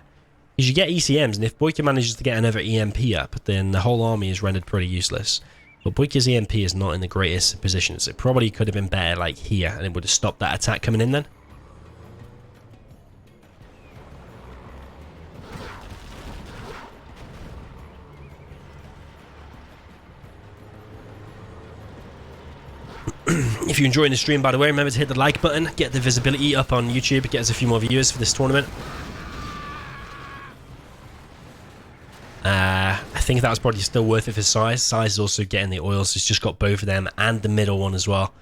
Because you get ECMs, and if Boycah manages to get another EMP up, then the whole army is rendered pretty useless. But Boycah's EMP is not in the greatest positions. It probably could have been better, like here, and it would have stopped that attack coming in then. If you're enjoying the stream, by the way, remember to hit the like button, get the visibility up on YouTube, get us a few more viewers for this tournament. I think that was probably still worth it for Size. Size is also getting the oils. He's just got both of them and the middle one as well.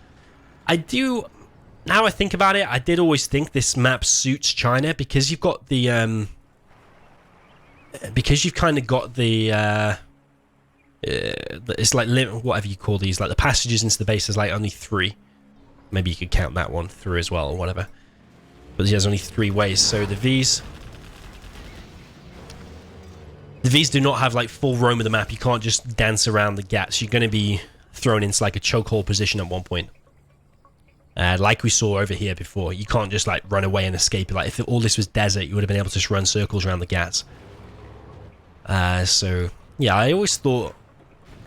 Now I think about it, I did always think this map suits China because you've got the, because you've kind of got the, it's like, whatever you call these, like the passages into the base is like only 3. Maybe you could count that one through as well or whatever. But there's only 3 ways, so the Vs do not have like full roam of the map. You can't just dance around the gaps. You're going to be thrown into like a chokehold position at one point. Like we saw over here before. You can't just like run away and escape. Like if all this was desert, you would have been able to just run circles around the gats. So yeah, I always thought,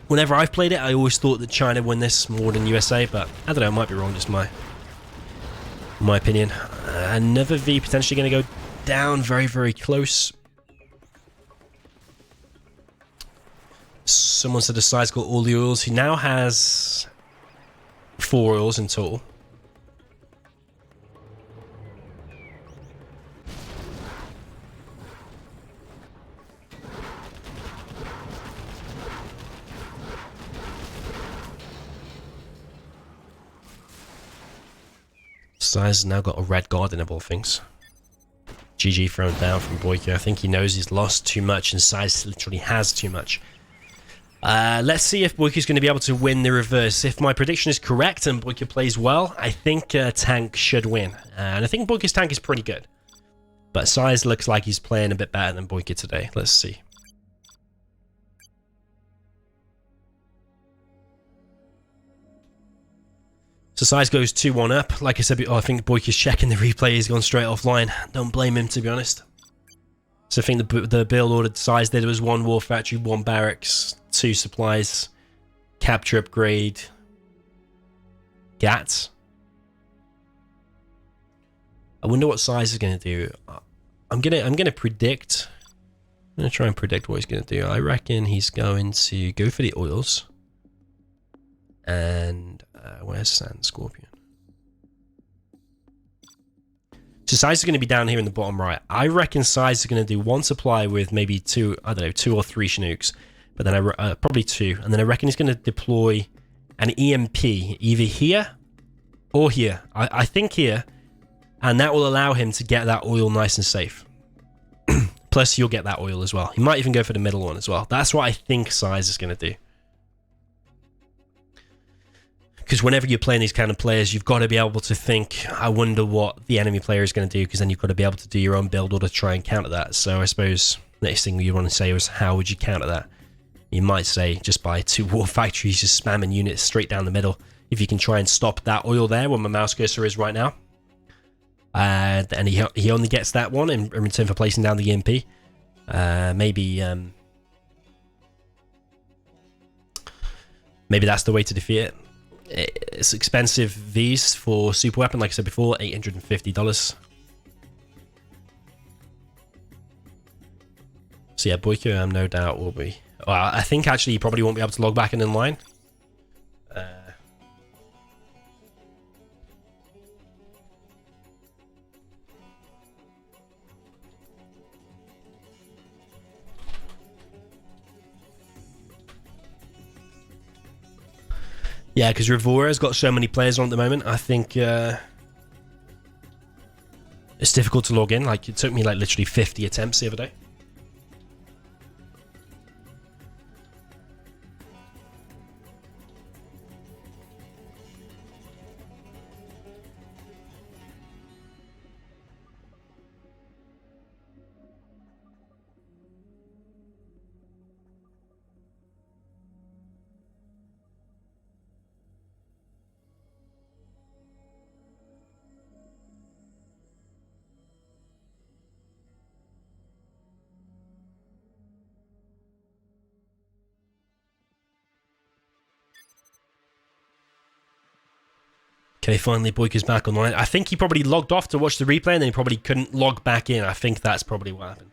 whenever I've played it, I always thought that China won this more than USA, but I don't know, I might be wrong, just my opinion. Another V potentially going to go down very, very close. Someone said the side's got all the oils. He now has 4 oils in total. Size has now got a red garden of all things. GG thrown down from Boycah. I think he knows he's lost too much and Size literally has too much. Let's see if Boycah's going to be able to win the reverse. If my prediction is correct and Boycah plays well, I think Tank should win. And I think Boycah's tank is pretty good. But Size looks like he's playing a bit better than Boycah today. Let's see. So Size goes 2-1 up. Like I said, I think Boycah's checking the replay. He's gone straight offline. Don't blame him, to be honest. So I think the build ordered Size did was 1 war factory, 1 barracks, 2 supplies, capture upgrade, GATs. I wonder what Size is going to do. I'm gonna predict. I'm gonna try and predict what he's going to do. I reckon he's going to go for the oils. And where's Sand Scorpion? So Size is going to be down here in the bottom right. I reckon Size is going to do 1 supply with maybe 2, I don't know, 2 or 3 Chinooks. But then probably 2. And then I reckon he's going to deploy an EMP either here or here. I think here. And that will allow him to get that oil nice and safe. Plus you'll get that oil as well. He might even go for the middle one as well. That's what I think Size is going to do. Because whenever you're playing these kind of players, you've got to be able to think, I wonder what the enemy player is going to do, because then you've got to be able to do your own build order to try and counter that. So I suppose the next thing you want to say is, how would you counter that? You might say, just buy 2 war factories, just spamming units straight down the middle. If you can try and stop that oil there, where my mouse cursor is right now. And he only gets that one in return for placing down the EMP. Maybe that's the way to defeat it. It's expensive Vs for super weapon, like I said before, $850. So yeah, Boycah, no doubt will be. Well, I think actually you probably won't be able to log back in line. Yeah, because Rivora's got so many players on at the moment. I think it's difficult to log in. Like, it took me like literally 50 attempts the other day. Okay, finally Boycah's back online. I think he probably logged off to watch the replay and then he probably couldn't log back in. I think that's probably what happened.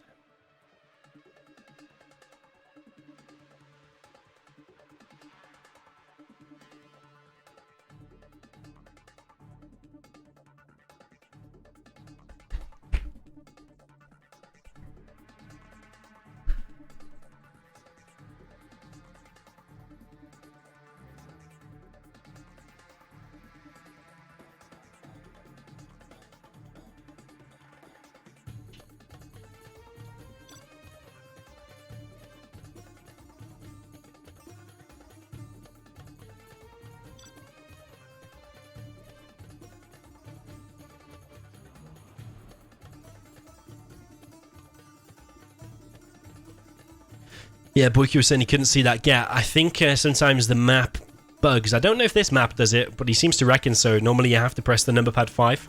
Yeah, Boycah was saying he couldn't see that gap. I think sometimes the map bugs. I don't know if this map does it, but he seems to reckon so. Normally you have to press the number pad 5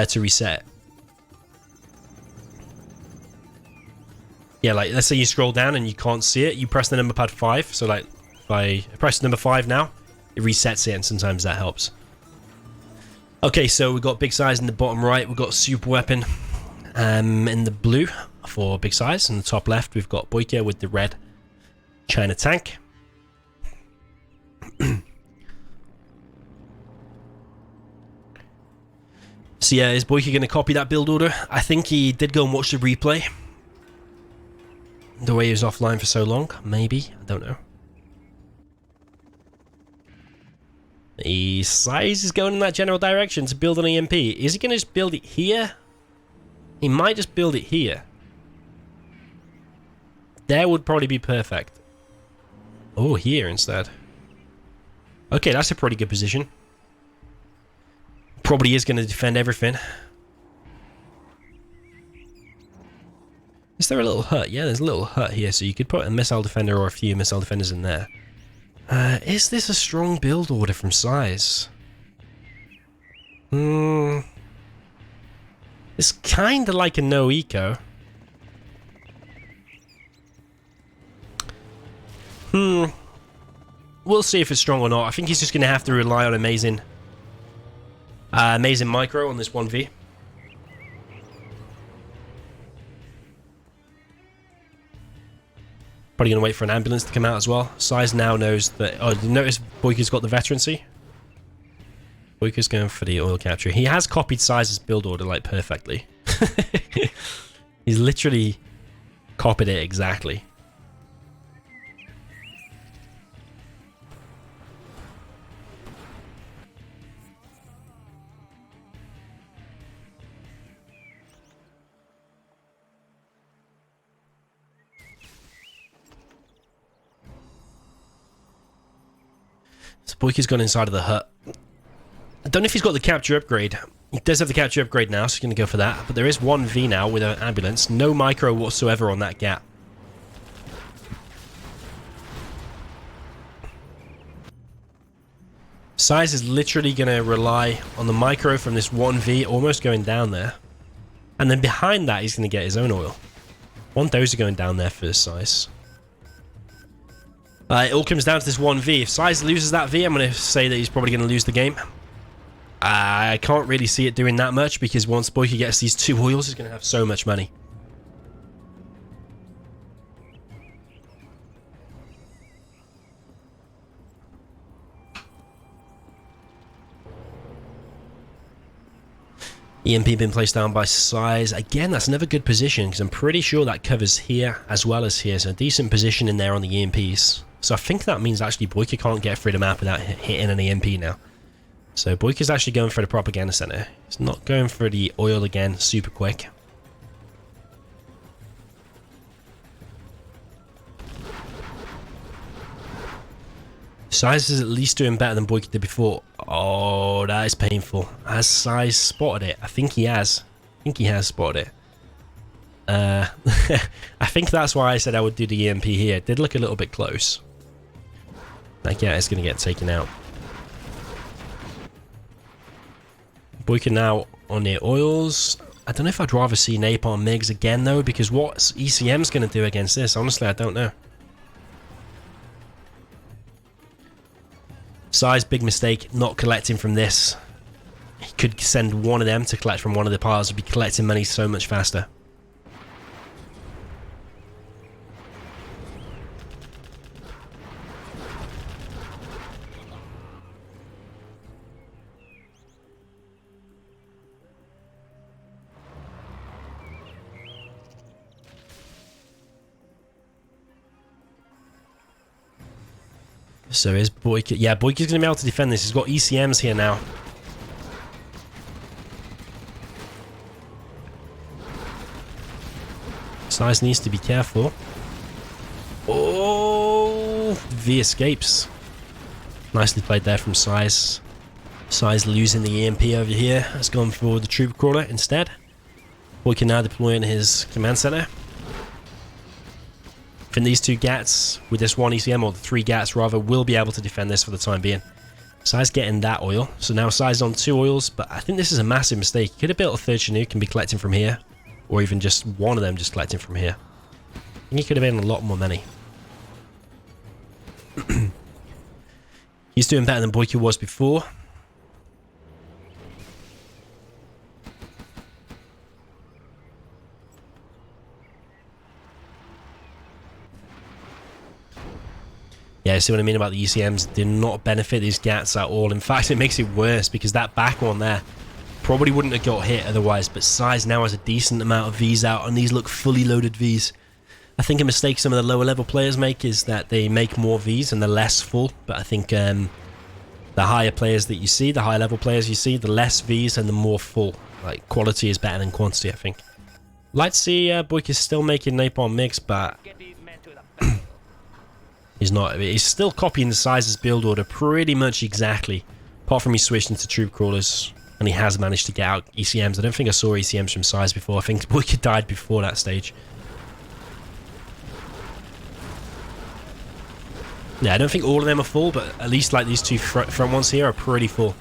to reset. Yeah, like let's say you scroll down and you can't see it, you press the number pad 5. So like if I press number 5 now, it resets it and sometimes that helps. Okay, so we've got big size in the bottom right. We've got super weapon in the blue for big size. In the top left, we've got Boycah with the red China tank. So yeah, is Boycah going to copy that build order? I think he did go and watch the replay. The way he was offline for so long. Maybe. I don't know. The size is going in that general direction to build an EMP. Is he going to just build it here? He might just build it here. There would probably be perfect. Oh, here instead. Okay, that's a pretty good position. Probably is going to defend everything. Is there a little hut? Yeah, there's a little hut here, so you could put a missile defender or a few missile defenders in there. Is this a strong build order from size? It's kind of like a no eco. We'll see if it's strong or not. I think he's just going to have to rely on amazing micro on this 1v. Probably going to wait for an ambulance to come out as well. Size now knows that... Oh, did you notice Boycah's got the veterancy? Boycah's going for the oil capture. He has copied Size's build order like perfectly. He's literally copied it exactly. So Boycah's gone inside of the hut. I don't know if he's got the capture upgrade. He does have the capture upgrade now, so he's going to go for that. But there is 1v now with an ambulance. No micro whatsoever on that gap. Size is literally going to rely on the micro from this 1v almost going down there. And then behind that, he's going to get his own oil. One of those are going down there for Size. It all comes down to this 1v. If Size loses that V, I'm going to say that he's probably going to lose the game. I can't really see it doing that much because once Boycah gets these 2 oils, he's going to have so much money. EMP been placed down by Size. Again, that's another good position because I'm pretty sure that covers here as well as here. So a decent position in there on the EMPs. So I think that means actually Boycah can't get through the map without hitting an EMP now. So Boycah's actually going for the propaganda center. He's not going for the oil again super quick. Size is at least doing better than Boycah did before. Oh, that is painful. Has Size spotted it? I think he has. I think he has spotted it. I think that's why I said I would do the EMP here. It did look a little bit close. Like, yeah, it's going to get taken out. Boycah now on the oils. I don't know if I'd rather see Napalm MiGs again, though, because what ECM's going to do against this, honestly, I don't know. Size, big mistake, not collecting from this. He could send one of them to collect from one of the piles. Would be collecting money so much faster. So is Boycah. Yeah, Boycah's going to be able to defend this. He's got ECMs here now. Size needs to be careful. Oh, V escapes. Nicely played there from Size. Size losing the EMP over here. Has gone for the troop crawler instead. Boycah now deploying his command center. I think these two GATs with this one ECM, or the three GATs rather, will be able to defend this for the time being. Size getting that oil. So now Size on 2 oils, but I think this is a massive mistake. He could have built a third Chinook and be collecting from here. Or even just one of them just collecting from here. I think he could have been a lot more money. He's doing better than Boycah was before. Yeah, see what I mean about the ECMs? Do not benefit these GATs at all. In fact, it makes it worse because that back one there probably wouldn't have got hit otherwise, but Size now has a decent amount of Vs out, and these look fully loaded Vs. I think a mistake some of the lower level players make is that they make more Vs and they're less full, but I think the higher players that you see, the higher level players you see, the less Vs and the more full. Like, quality is better than quantity, I think. Like to see Boycah still making napalm mix, but he's not. He's still copying the Size's build order pretty much exactly, apart from he switched into troop crawlers. And he has managed to get out ECMs. I don't think I saw ECMs from Size before. I think Boycah died before that stage. Yeah, I don't think all of them are full, but at least like these two front ones here are pretty full.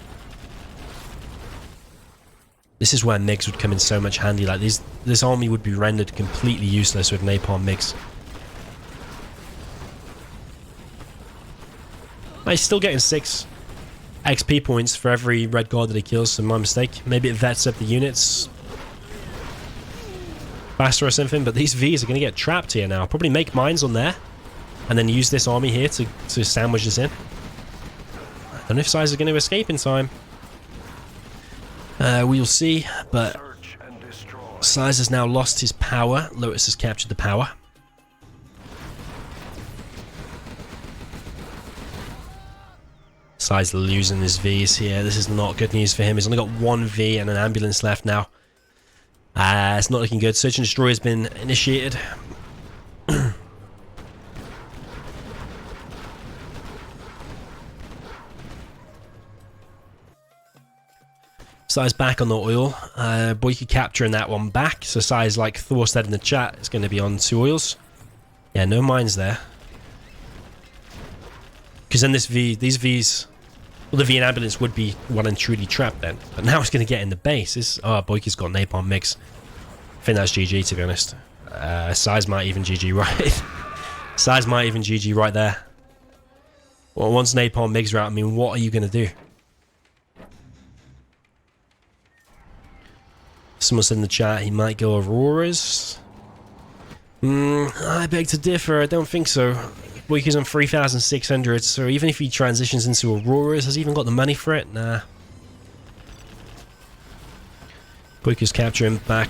This is where MiGs would come in so much handy. Like this army would be rendered completely useless with napalm MiGs. He's still getting 6 XP points for every red guard that he kills, so my mistake. Maybe it vets up the units faster or something, but these Vs are going to get trapped here now. I'll probably make mines on there, and then use this army here to sandwich this in. I don't know if Size is going to escape in time. We'll see, but Size has now lost his power. Lotus has captured the power. Size losing his Vs here. This is not good news for him. He's only got 1 V and an ambulance left now. It's not looking good. Search and destroy has been initiated. Size back on the oil. Boycah capturing that one back. So Size, like Thor said in the chat, is going to be on 2 oils. Yeah, no mines there. Because then these Vs... Well, the V and ambulance would be well and truly trapped then. But now it's going to get in the base. Oh, Boycah's got napalm mix. I think that's GG, to be honest. Size might even GG right. Size might even GG right there. Well, once napalm mix are out, I mean, what are you going to do? Someone said in the chat he might go Auroras. I beg to differ. I don't think so. Boycah's on 3,600, so even if he transitions into Auroras, has he even got the money for it? Nah. Boycah's capturing back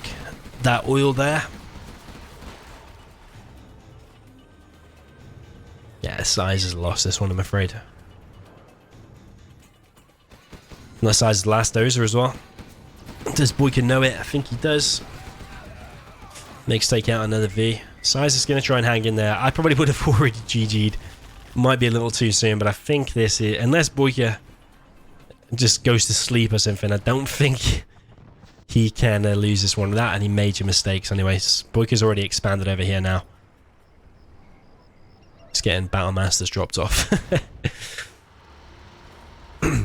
that oil there. Yeah, Size has lost this one, I'm afraid. Unless Size is the last dozer as well. Does Boycah know it? I think he does. Makes take out another V. Size is going to try and hang in there. I probably would have already GG'd. Might be a little too soon, but I think this is... Unless Boycah just goes to sleep or something, I don't think he can lose this one without any major mistakes. Anyways, Boycah's already expanded over here now. He's getting Battle Masters dropped off. He's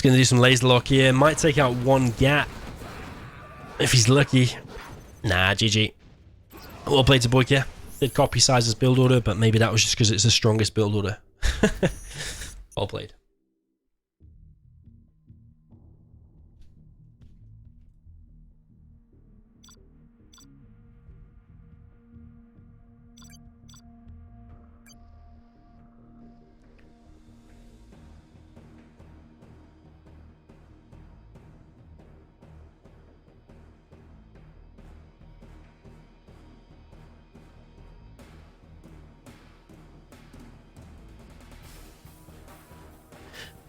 going to do some laser lock here. Might take out 1 GAT. If he's lucky. Nah, GG. Well played to Boycah. did copy Size's build order, but maybe that was just because it's the strongest build order. Well played.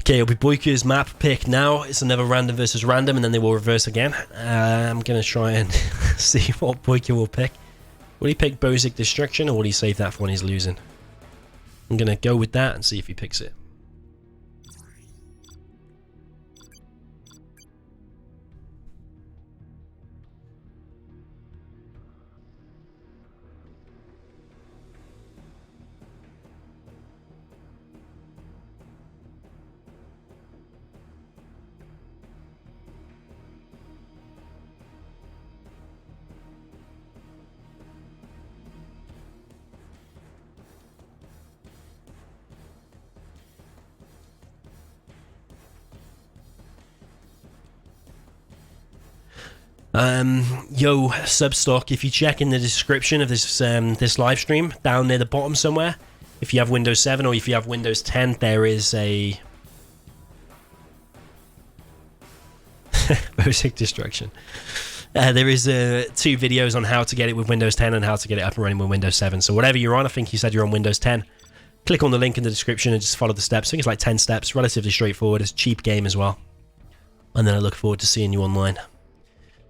Okay, it'll be Boycah's map pick now. It's another random versus random, and then they will reverse again. I'm going to try and see what Boycah will pick. Will he pick Bosic Destruction, or will he save that for when he's losing? I'm going to go with that and see if he picks it. Yo, Substock, if you check in the description of this this live stream, down near the bottom somewhere, if you have Windows 7 or if you have Windows 10, there is a Bosic Destruction. There is 2 videos on how to get it with Windows 10 and how to get it up and running with Windows 7. So whatever you're on, I think you said you're on Windows 10. Click on the link in the description and just follow the steps. I think it's like 10 steps, relatively straightforward. It's a cheap game as well. And then I look forward to seeing you online.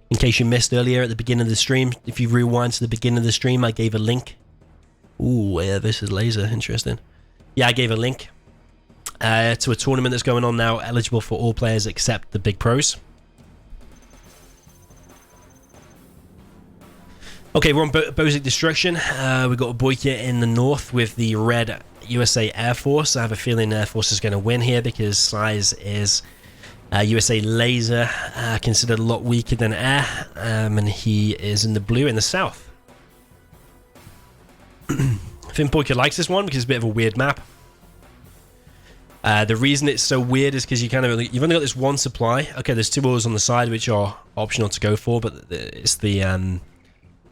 In case you missed earlier at the beginning of the stream, if you rewind to the beginning of the stream, I gave a link. Ooh, yeah, this is laser. Interesting. Yeah, I gave a link to a tournament that's going on now, eligible for all players except the big pros. Okay, we're on Bosic Destruction. We've got a Boycah in the north with the red USA Air Force. I have a feeling Air Force is going to win here because Size is... USA Laser, considered a lot weaker than Air, and he is in the blue in the south. I think Boycah likes this one because it's a bit of a weird map. The reason it's so weird is because you've only got this one supply. Okay, there's 2 oils on the side which are optional to go for, but it's the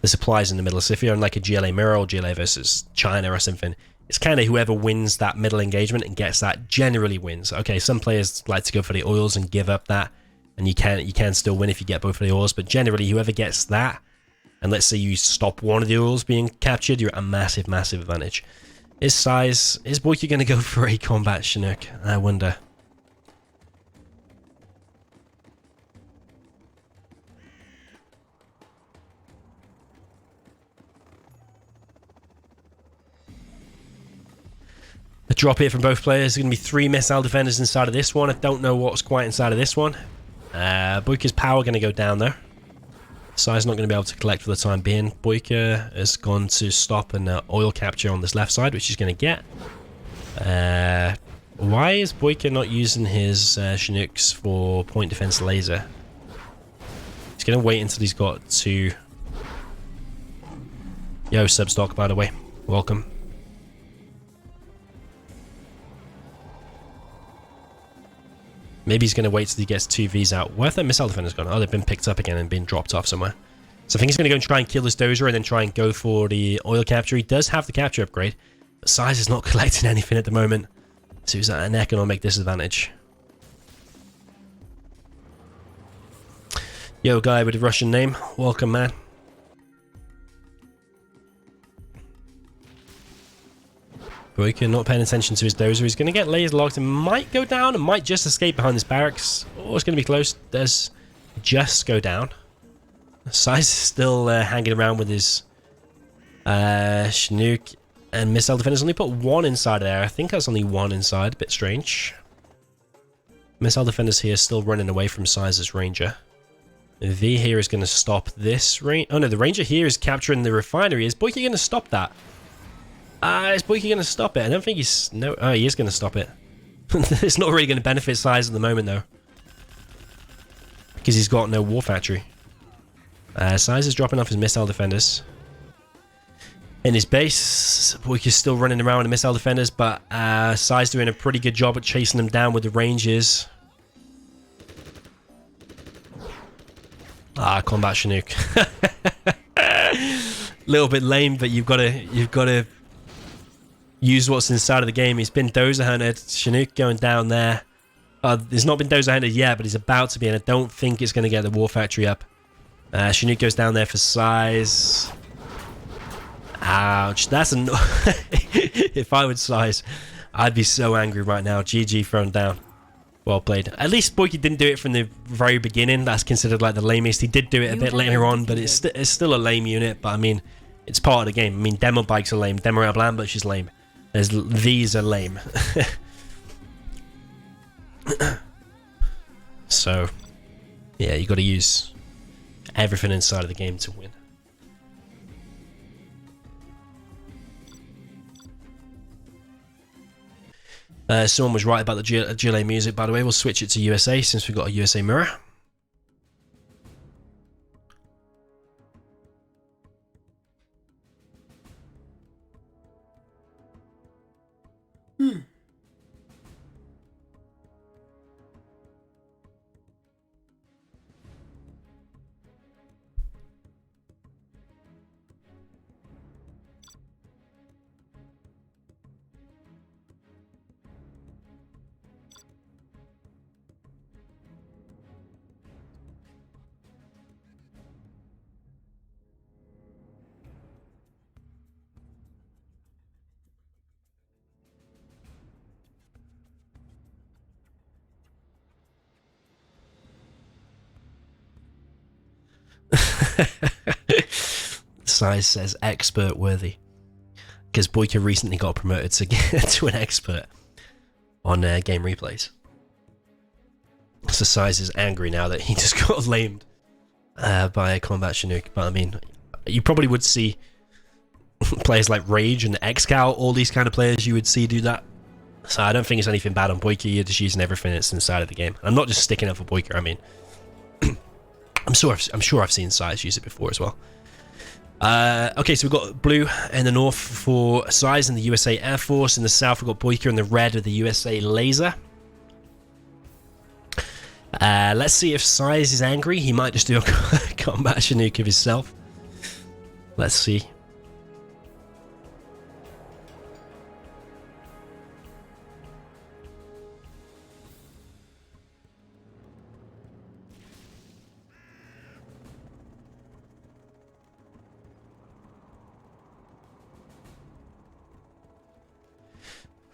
supplies in the middle. So if you're on like a GLA mirror or GLA versus China or something, it's kind of whoever wins that middle engagement and gets that generally wins. Okay, some players like to go for the oils and give up that, and you can still win if you get both of the oils, but generally whoever gets that, and let's say you stop one of the oils being captured, you're at a massive, massive advantage. Is Boycah going to go for a combat Chinook? I wonder. A drop here from both players. There's going to be 3 missile defenders inside of this one. I don't know what's quite inside of this one. Boycah's power going to go down there. Size not going to be able to collect for the time being. Boycah has gone to stop an oil capture on this left side, which he's going to get. Why is Boycah not using his Chinooks for point defense laser? He's going to wait until he's got 2. Yo, Substock, by the way. Welcome. Maybe he's going to wait till he gets 2 Vs out. Where have their missile defenders gone? Oh, they've been picked up again and been dropped off somewhere. So I think he's going to go and try and kill this dozer and then try and go for the oil capture. He does have the capture upgrade, but Size is not collecting anything at the moment. So he's at an economic disadvantage. Yo, guy with a Russian name. Welcome, man. Boycah not paying attention to his dozer. He's going to get laser locked and might go down and might just escape behind this barracks. Oh, it's going to be close. Does just go down. Size is still hanging around with his Chinook and missile defenders. Only put 1 inside there. I think that's only 1 inside. A bit strange. Missile defenders here still running away from Size's Ranger. The V here is going to stop this range. Oh no, the Ranger here is capturing the refinery. Is Boycah going to stop that? Is Boycah going to stop it? I don't think he's... No, oh, he is going to stop it. It's not really going to benefit Size at the moment, though. Because he's got no war factory. Size is dropping off his missile defenders. in his base. Boycah's still running around with the missile defenders, but Sai's doing a pretty good job at chasing them down with the ranges. Combat Chinook. Little bit lame, but you've got to use what's inside of the game. He's been dozer hunted. Chinook going down there. He's not been dozer hunted yet, but he's about to be, and I don't think it's going to get the war factory up. Chinook goes down there for size. Ouch, that's a if I would size, I'd be so angry right now. GG thrown down. Well played. At least Boycah didn't do it from the very beginning. That's considered like the lamest. He did do it a bit later on, but it's still a lame unit. But I mean, it's part of the game. I mean, demo bikes are lame. Demo ambush is lame. These are lame. So, yeah, you got to use everything inside of the game to win. Someone was right about the GLA music, by the way. We'll switch it to USA since we've got a USA mirror. Size says expert worthy because Boycah recently got promoted to an expert on game replays. So Size is angry now that he just got lamed by a combat Chinook. But I mean, you probably would see players like Rage and Xcal, all these kind of players you would see do that. So I don't think it's anything bad on Boycah. You're just using everything that's inside of the game. I'm not just sticking up for Boycah. I mean, I'm sure I've seen Size use it before as well. Okay, so we've got blue in the north for Size and the USA Air Force. In the south, we've got Boycah in the red with the USA Laser. Let's see if Size is angry. He might just do a combat Chinook of himself. Let's see.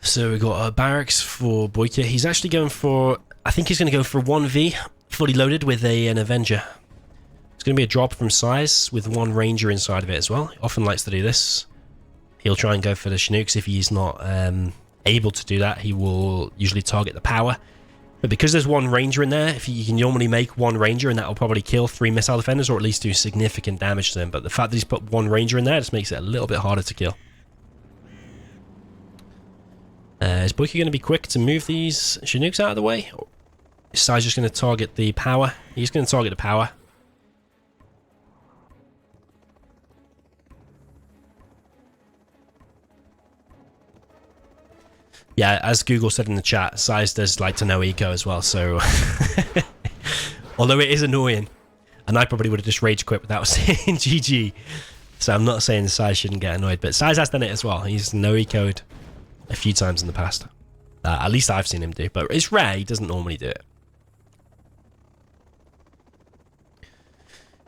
So we've got barracks for Boycah. He's actually going for, I think he's going to go for 1v, fully loaded with an Avenger. It's going to be a drop from Size with one Ranger inside of it as well. He often likes to do this. He'll try and go for the Chinooks. If he's not able to do that, he will usually target the power. But because there's one Ranger in there, if you can normally make one Ranger and that will probably kill 3 missile defenders or at least do significant damage to them. But the fact that he's put one Ranger in there just makes it a little bit harder to kill. Is Boycah going to be quick to move these Chinooks out of the way? Or is Size just going to target the power? He's going to target the power. Yeah, as Google said in the chat, Size does like to know eco as well, so... Although it is annoying, and I probably would have just rage quit without saying GG. So I'm not saying Size shouldn't get annoyed, but Size has done it as well. He's no eco'd a few times in the past. At least I've seen him do, but it's rare. He doesn't normally do it.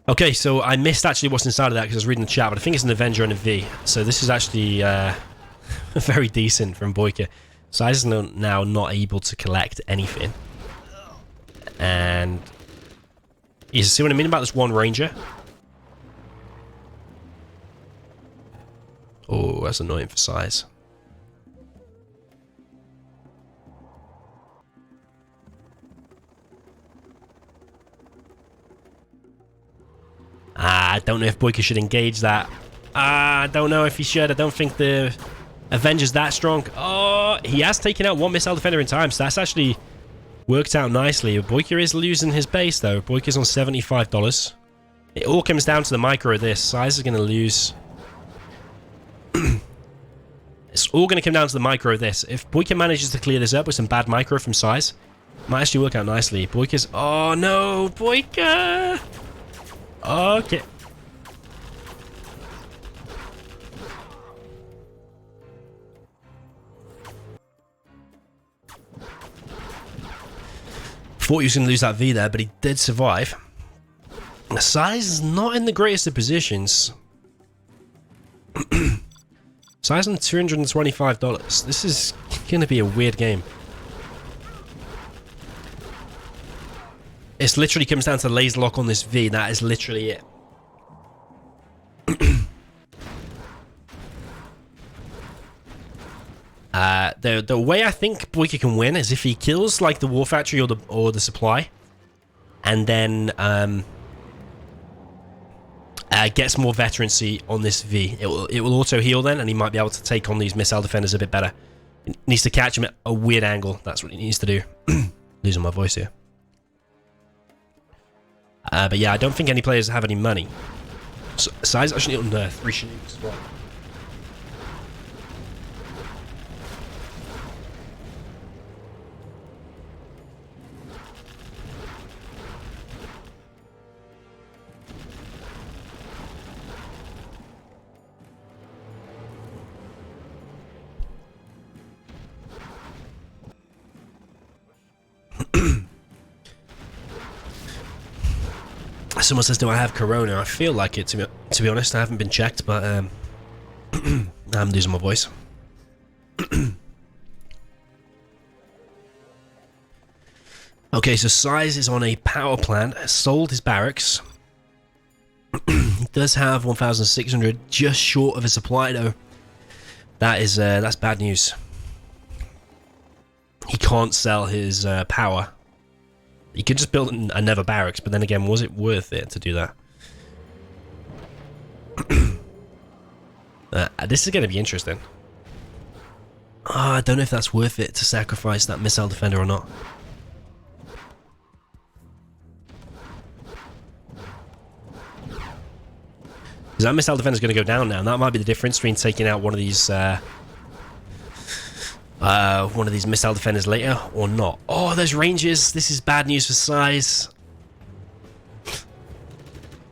Okay, so I missed actually what's inside of that because I was reading the chat, but I think it's an Avenger and a V. So this is actually very decent from Boycah. Size is now not able to collect anything. And you see what I mean about this one Ranger? Oh, that's annoying for Size. I don't know if Boycah should engage that. I don't know if he should. I don't think the Avenger's that strong. Oh, he has taken out one missile defender in time, so that's actually worked out nicely. Boycah is losing his base, though. Boycah's on $75. It all comes down to the micro of this. Size is going to lose It's all going to come down to the micro of this. If Boycah manages to clear this up with some bad micro from size, it might actually work out nicely. Boycah's... Oh, no! Boycah! Okay. Thought he was going to lose that V there, but he did survive. Size is not in the greatest of positions. Size on $225. This is going to be a weird game. It literally comes down to laser lock on this V. That is literally it. The way I think Boycah can win is if he kills like the War Factory or the supply, and then gets more veterancy on this V. It will auto heal then, and he might be able to take on these missile defenders a bit better. He needs to catch him at a weird angle. That's what he needs to do. Losing my voice here. But yeah, I don't think any players have any money. So, size actually on 3 Chinooks as well. Someone says, do I have corona? I feel like it, to be honest. I haven't been checked, but I'm losing my voice. Okay, so Size is on a power plant, has sold his barracks. He does have 1,600, just short of a supply though. That's bad news. He can't sell his power. He could just build another barracks, but then again, was it worth it to do that? This is going to be interesting. I don't know if that's worth it to sacrifice that missile defender or not. Because that missile defender is going to go down now, and that might be the difference between taking out one of these missile defenders later or not. Oh, those ranges. This is bad news for Size.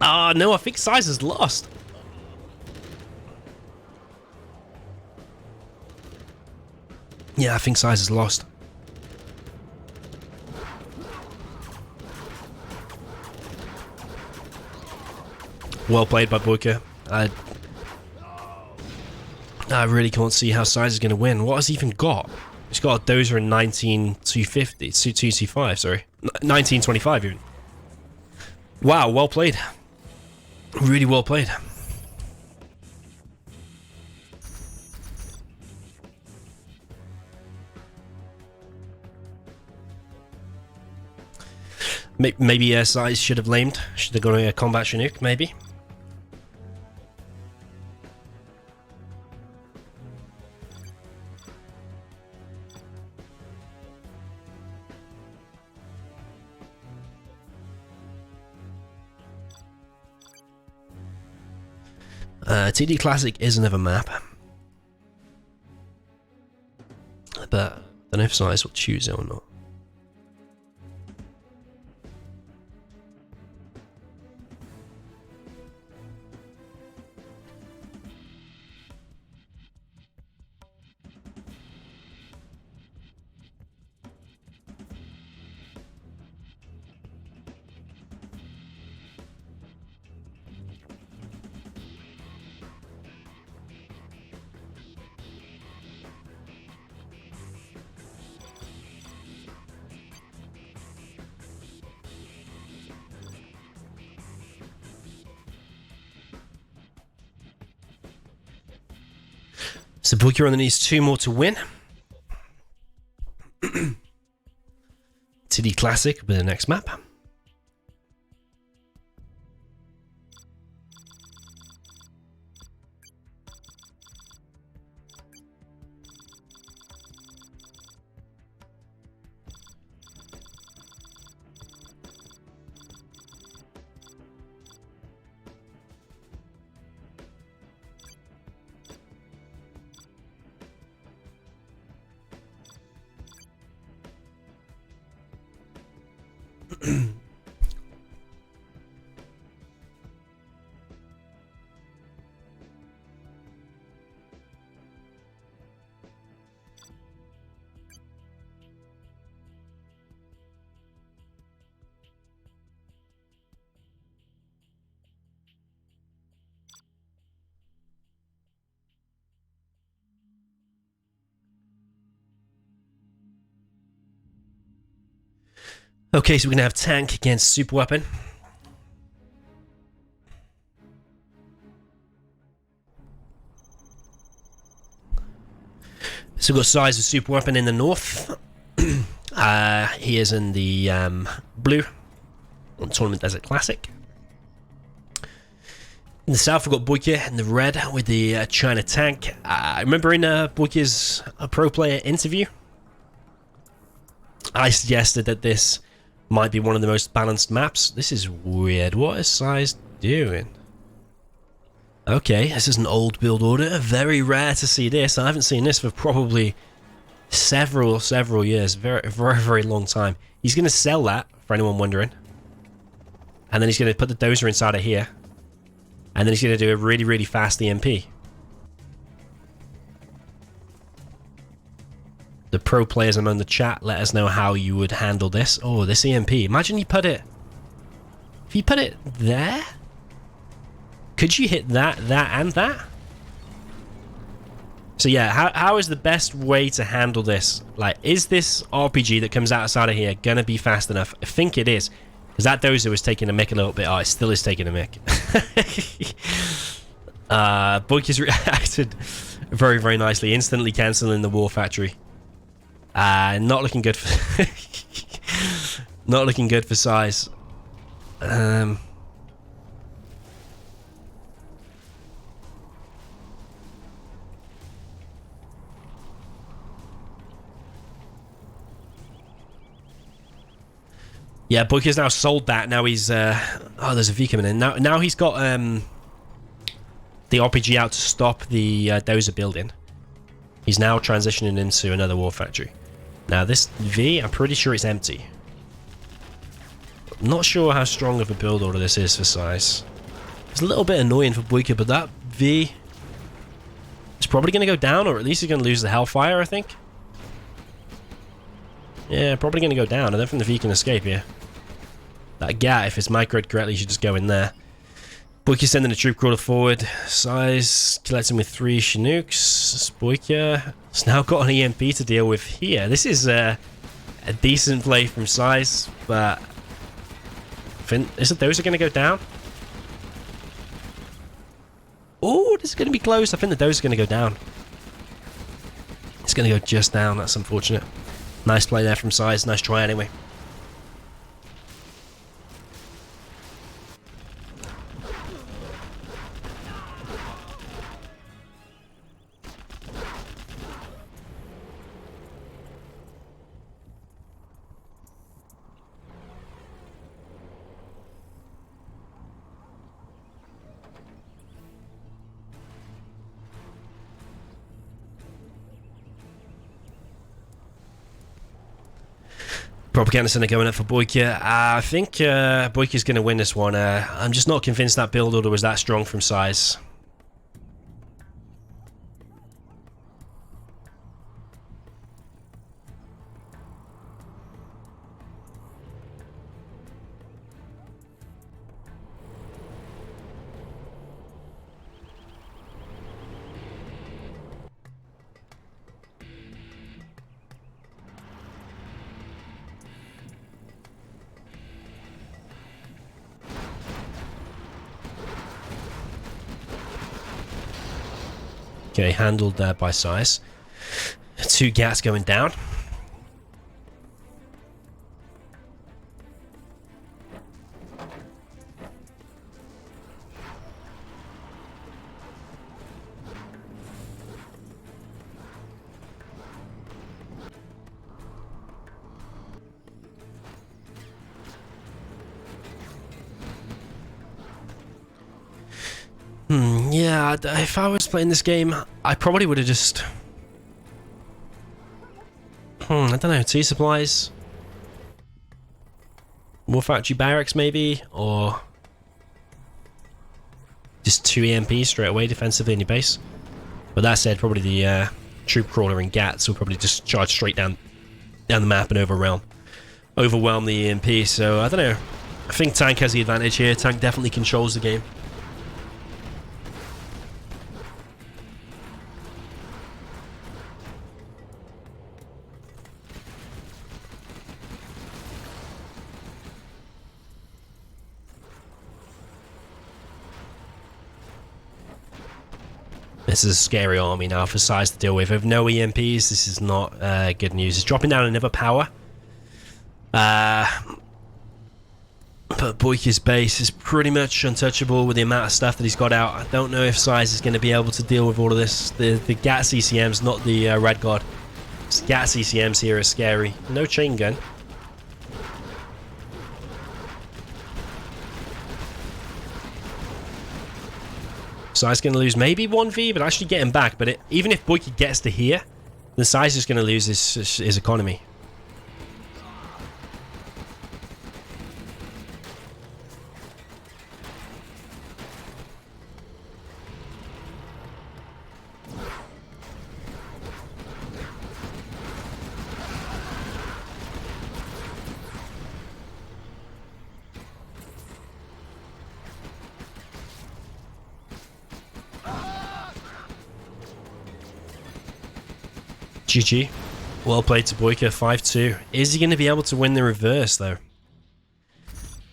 Ah, no, I think Size has lost. Yeah, I think Size has lost. Well played by Boycah. I really can't see how Size is going to win. What has he even got? He's got a dozer in 19,250. 2C5, sorry. 1925 even. Wow, well played. Really well played. Maybe Size should have lamed. Should have gone a combat Chinook, maybe. TD Classic is another map, but I don't know if Size will choose it or not. So Boycah only needs 2 more to win. TD Classic will be the next map. Okay, so we're gonna have tank against super weapon. So we've got size of super weapon in the north. He is in the blue on Tournament Desert Classic. In the south, we've got Boycah in the red with the China tank. I remember in Boycah's pro player interview, I suggested that this might be one of the most balanced maps. This is weird. What is size doing? Okay, this is an old build order. Very rare to see this. I haven't seen this for probably several years. Very long time. He's going to sell that, for anyone wondering. And then he's going to put the dozer inside of here. And then he's going to do a really fast EMP. The pro players among the chat, let us know how you would handle this. Oh, this EMP. Imagine you put it... If you put it there... Could you hit that, and that? So yeah, how is the best way to handle this? Like, is this RPG that comes outside of here gonna be fast enough? I think it is. Because that dozer was taking a mick a little bit. Oh, it still is taking a mick. Boycah's reacted very nicely, instantly cancelling the War Factory. Not looking good for not looking good for size. Yeah, Boycah's now sold that. Now he's oh, there's a V coming in. Now he's got the RPG out to stop the dozer building. He's now transitioning into another War Factory. Now this V, I'm pretty sure it's empty. Not sure how strong of a build order this is for size. It's a little bit annoying for Boycah, but that V is probably going to go down, or at least he's going to lose the Hellfire, I think. Yeah, probably going to go down. I don't think the V can escape here. That GAT, if it's microed correctly, should just go in there. Boycah sending a troop crawler forward. Size collecting with 3 Chinooks. Boycah has now got an EMP to deal with here. This is a decent play from Size, but is it those are going to go down? Oh, this is going to be close. I think the dozer are going to go down. It's going to go just down. That's unfortunate. Nice play there from Size. Nice try anyway. Propaganda Center going up for Boycah. I think Boycah's going to win this one. I'm just not convinced that build order was that strong from Size. Okay, handled there by Size. 2 GATs going down. Yeah, if I was playing this game, I probably would have just... I don't know, T supplies. More factory barracks maybe, or just 2 EMPs straight away defensively in your base. But that said, probably the troop crawler and GATs will probably just charge straight down the map and overwhelm the EMP. So I don't know. I think tank has the advantage here. Tank definitely controls the game. This is a scary army now for size to deal with. With no EMPs, this is not good news. It's dropping down another power. But Boycah's base is pretty much untouchable with the amount of stuff that he's got out. I don't know if size is going to be able to deal with all of this. The GAT CCMs, not the Red God. GAT CCMs here are scary. No chain gun. Size going to lose maybe 1v, but actually get him back. But even if Boycah gets to here, the size is going to lose his economy. GG. Well played to Boycah, 5-2. Is he going to be able to win the reverse, though?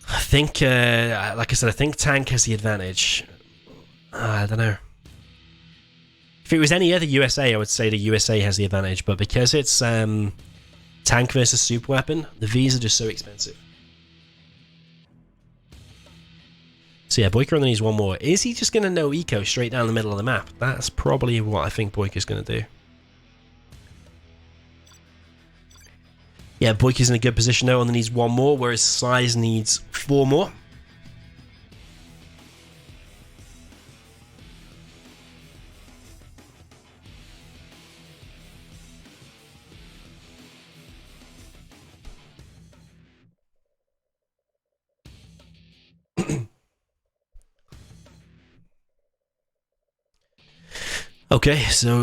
I think, like I said, I think tank has the advantage. I don't know. If it was any other USA, I would say the USA has the advantage, but because it's tank versus super weapon, the Vs are just so expensive. So yeah, Boycah only needs one more. Is he just going to no eco straight down the middle of the map? That's probably what I think Boycah's going to do. Yeah, Boycah's in a good position though, only needs one more, whereas size needs 4 more. Okay, so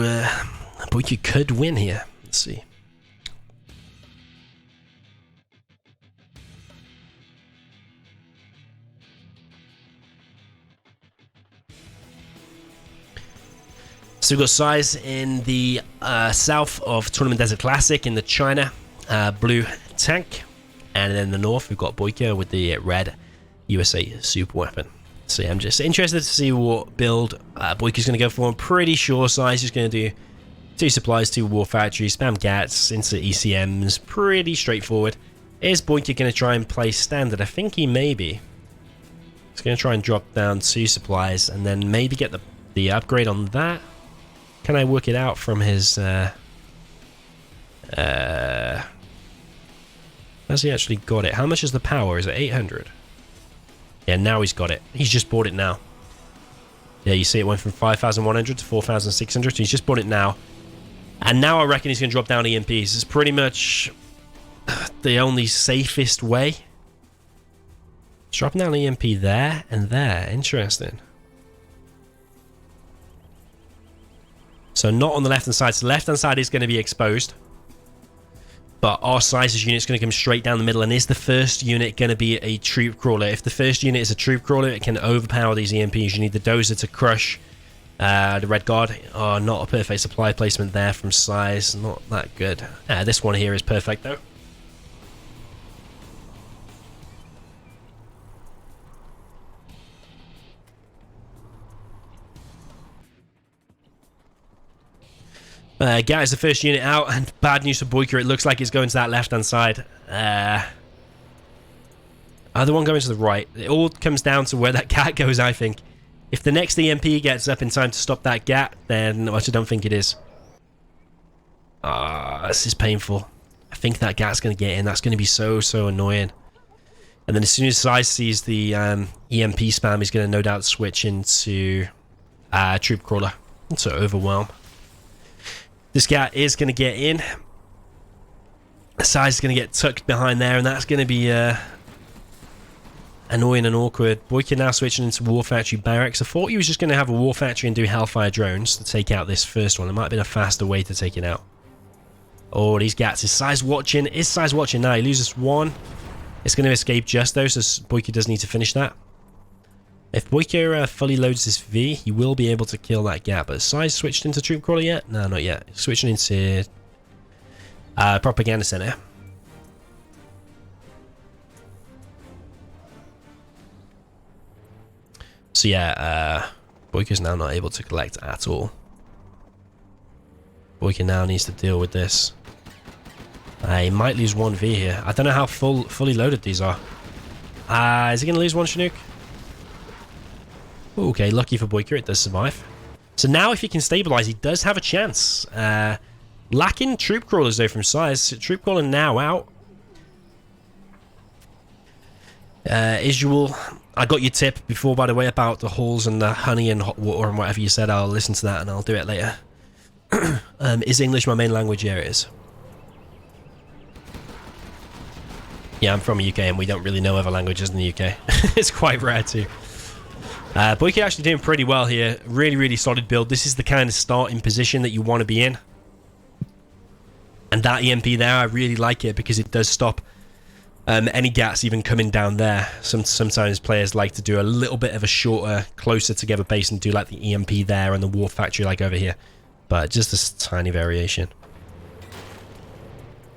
Boycah could win here. Let's see. So we've got size in the south of Tournament Desert Classic in the China blue tank, and then in the north we've got Boycah with the red USA super weapon. So yeah, I'm just interested to see what build Boycah's going to go for. I'm pretty sure size is going to do 2 supplies, 2 war factories, spam GATs into ECMs, pretty straightforward. Is Boycah going to try and play standard? I think he may be. He's going to try and drop down 2 supplies and then maybe get the upgrade on that. Can I work it out from his... has he actually got it? How much is the power? Is it 800? Yeah, now he's got it. He's just bought it now. Yeah, you see it went from 5,100 to 4,600. So he's just bought it now. And now I reckon he's going to drop down EMPs. It's pretty much the only safest way. He's dropping down EMP there and there. Interesting. So not on the left-hand side. So the left-hand side is going to be exposed. But our sizes unit is going to come straight down the middle. And is the first unit going to be a troop crawler? If the first unit is a troop crawler, it can overpower these EMPs. You need the dozer to crush the Red Guard. Oh, not a perfect supply placement there from size. Not that good. This one here is perfect, though. GAT is the first unit out, and bad news for Boycah. It looks like it's going to that left-hand side. Either one going to the right. It all comes down to where that GAT goes, I think. If the next EMP gets up in time to stop that GAT, then I don't think it is. This is painful. I think that GAT's going to get in. That's going to be so annoying. And then as soon as size sees the EMP spam, he's going to no doubt switch into troop crawler to overwhelm. This GAT is going to get in. Size is going to get tucked behind there, and that's going to be Annoying and awkward. Boycah now switching into War Factory Barracks. I thought he was just going to have a War Factory and do Hellfire drones to take out this first one. It might have been a faster way to take it out. Oh, these gats. Is Size watching? Is Size watching now? He loses one. It's going to escape just though, so Boycah does need to finish that. If Boycah fully loads this V, he will be able to kill that gap. But has Size switched into Troop Crawler yet? No, not yet. He's switching into Propaganda Center. So yeah, Boycah's now not able to collect at all. Boycah now needs to deal with this. He might lose one V here. I don't know how fully loaded these are. Is he going to lose one Chinook? Okay, lucky for Boycah, it does survive. So now if he can stabilize, he does have a chance. Lacking Troop Crawlers though from Size. Troop Crawler now out. Isual, I got your tip before, by the way, about the halls and the honey and hot water and whatever you said. I'll listen to that and I'll do it later. Is English my main language? Yeah, it is. Yeah, I'm from the UK and we don't really know other languages in the UK. It's quite rare too. Boycah actually doing pretty well here. Really, really solid build. This is the kind of starting position that you want to be in. And that EMP there, I really like it because it does stop any gats even coming down there. Sometimes players like to do a little bit of a shorter, closer together base and do like the EMP there and the War Factory like over here. But just a tiny variation.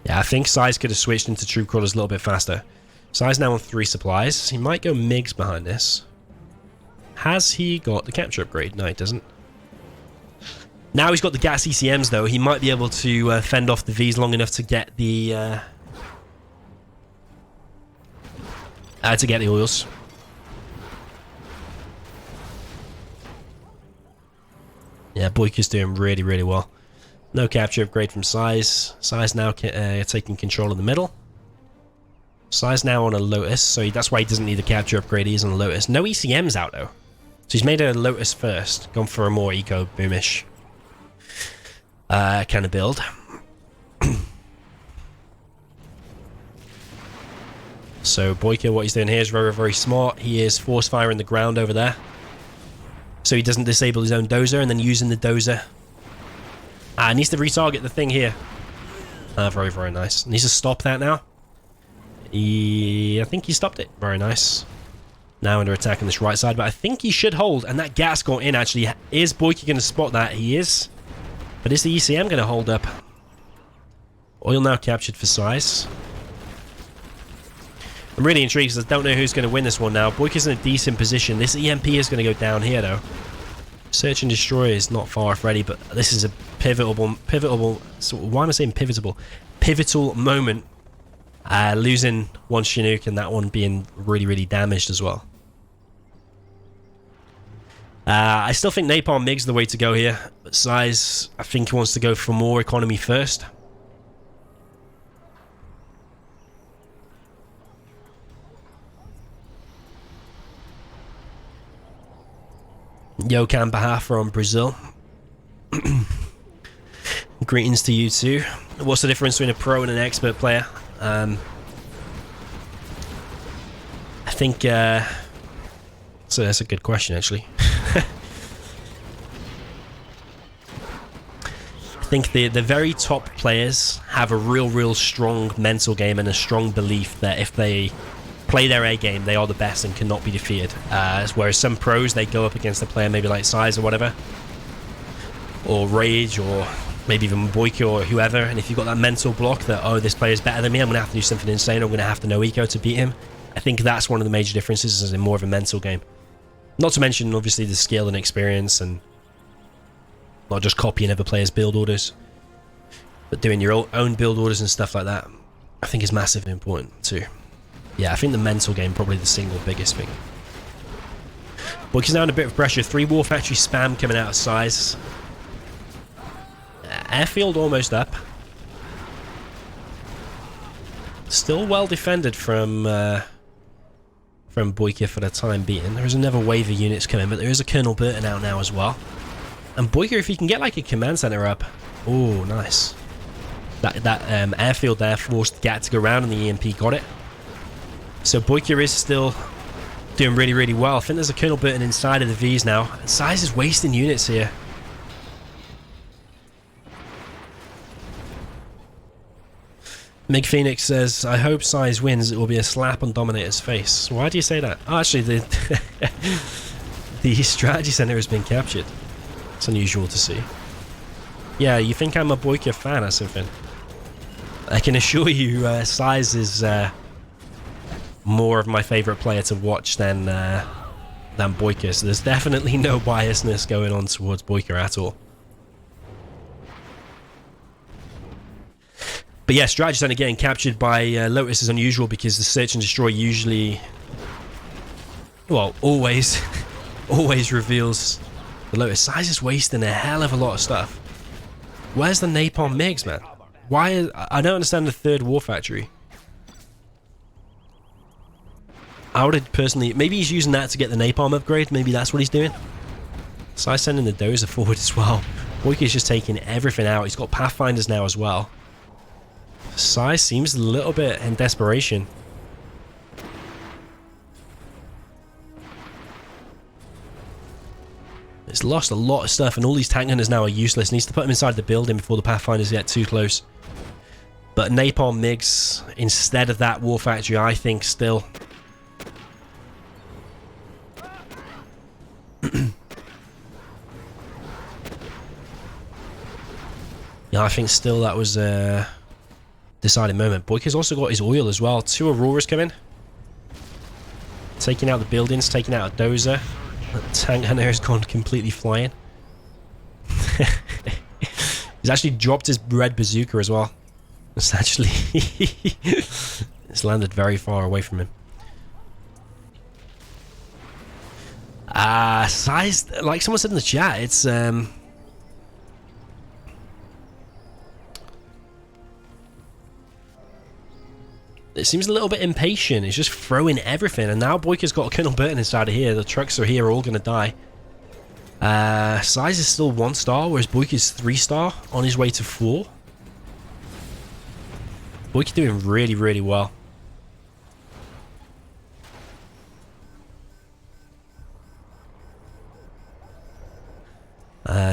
Yeah, I think Size could have switched into Troop Crawlers a little bit faster. Size now on 3 supplies. He might go MiGs behind this. Has he got the capture upgrade? No, he doesn't. Now he's got the gas ECMs though. He might be able to fend off the Vs long enough to get the oils. Yeah, Boycah's doing really, really well. No capture upgrade from Size. Size now taking control of the middle. Size now on a Lotus, so that's why he doesn't need a capture upgrade. He's on a Lotus. No ECMs out though. So he's made a Lotus first. Gone for a more eco boomish kind of build. So Boycah, what he's doing here is very, very smart. He is force firing the ground over there. So he doesn't disable his own dozer and then using the dozer. Needs to retarget the thing here. Very, very nice. Needs to stop that now. I think he stopped it. Very nice. Now under attack on this right side, but I think he should hold. And that gas got in actually. Is Boycah going to spot that? He is. But is the ECM going to hold up? Oil now captured for Size. I'm really intrigued because I don't know who's going to win this one now. Boycah's in a decent position. This EMP is going to go down here though. Search and Destroy is not far off ready, but this is a pivotal. So why am I saying pivotal? Pivotal moment. Losing one Chinook and that one being really, really damaged as well. I still think Napalm MiG's the way to go here, but Size, I think he wants to go for more economy first. Yo Cam Baha from Brazil. Greetings to you too. What's the difference between a pro and an expert player? I think so that's a good question actually. I think the very top players have a real strong mental game and a strong belief that if they play their A game, they are the best and cannot be defeated. Whereas some pros, they go up against a player maybe like Size or whatever, or Rage, or maybe even Boycah or whoever, and if you've got that mental block that, oh, this player's better than me, I'm going to have to do something insane, I'm going to have to know eco to beat him. I think that's one of the major differences, is in more of a mental game. Not to mention, obviously, the skill and experience, and not just copying other players' build orders, but doing your own build orders and stuff like that, I think is massively important too. Yeah, I think the mental game probably the single biggest thing. Boycah's now in a bit of pressure. 3 War Factory spam coming out of Size. Airfield almost up. Still well defended from Boycah for the time being. There is another wave of units coming, but there is a Colonel Burton out now as well. And Boycah, if he can get like a command center up, oh, nice. That airfield there forced the GAT to go around, and the EMP got it. So Boycah is still Doing really, really well. I think there's a Colonel Burton inside of the V's now. Size is wasting units here. Mig Phoenix says, I hope Size wins. It will be a slap on Dominator's face. Why do you say that? Oh, actually, the strategy center has been captured. It's unusual to see. Yeah, you think I'm a Boycah fan or something? I can assure you, Size is more of my favorite player to watch than Boycah. So there's definitely no biasness going on towards Boycah at all. But yeah, strategy center getting captured by Lotus is unusual because the search and destroy usually, well, always reveals the Lotus. Size is wasting a hell of a lot of stuff. Where's the Napalm MiGs, man? Why? I don't understand the third war factory. I would personally, maybe he's using that to get the Napalm upgrade. Maybe that's what he's doing. Size sending the Dozer forward as well. Boycah's just taking everything out. He's got Pathfinders now as well. Size seems a little bit in desperation. It's lost a lot of stuff, and all these tank hunters now are useless. Needs to put them inside the building before the Pathfinders get too close. But Napalm MiGs instead of that war factory, I think still. Yeah, I think still that was deciding moment. Boycah's also got his oil as well. 2 Auroras coming. Taking out the buildings, taking out a Dozer. The tank hunter has gone completely flying. He's actually dropped his red bazooka as well. It's actually... it's landed very far away from him. Size... Like someone said in the chat, it's... It seems a little bit impatient. He's just throwing everything. And now Boycah's got a Colonel Burton inside of here. The trucks are here, all going to die. Size is still 1 star, whereas Boycah's 3 star on his way to 4. Boycah doing really, really well.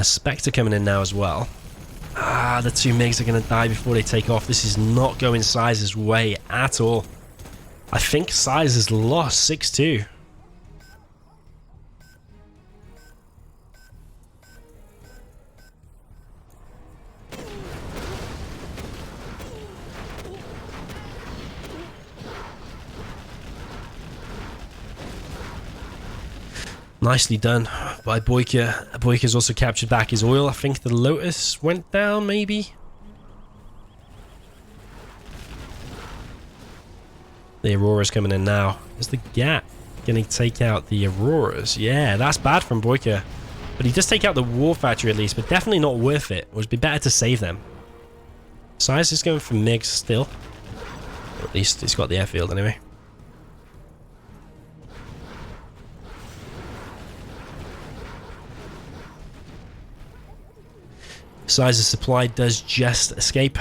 Spectre coming in now as well. The 2 MiGs are going to die before they take off. This is not going Size's way at all. I think Size has lost 6-2. Nicely done by Boycah. Boycah's also captured back his oil. I think the Lotus went down, maybe? The Aurora's coming in now. Is the Gap going to take out the Auroras? Yeah, that's bad from Boycah. But he does take out the War Factory at least, but definitely not worth it. It would be better to save them. Size is going for MiGs still. Or at least he's got the airfield anyway. Size's supply does just escape.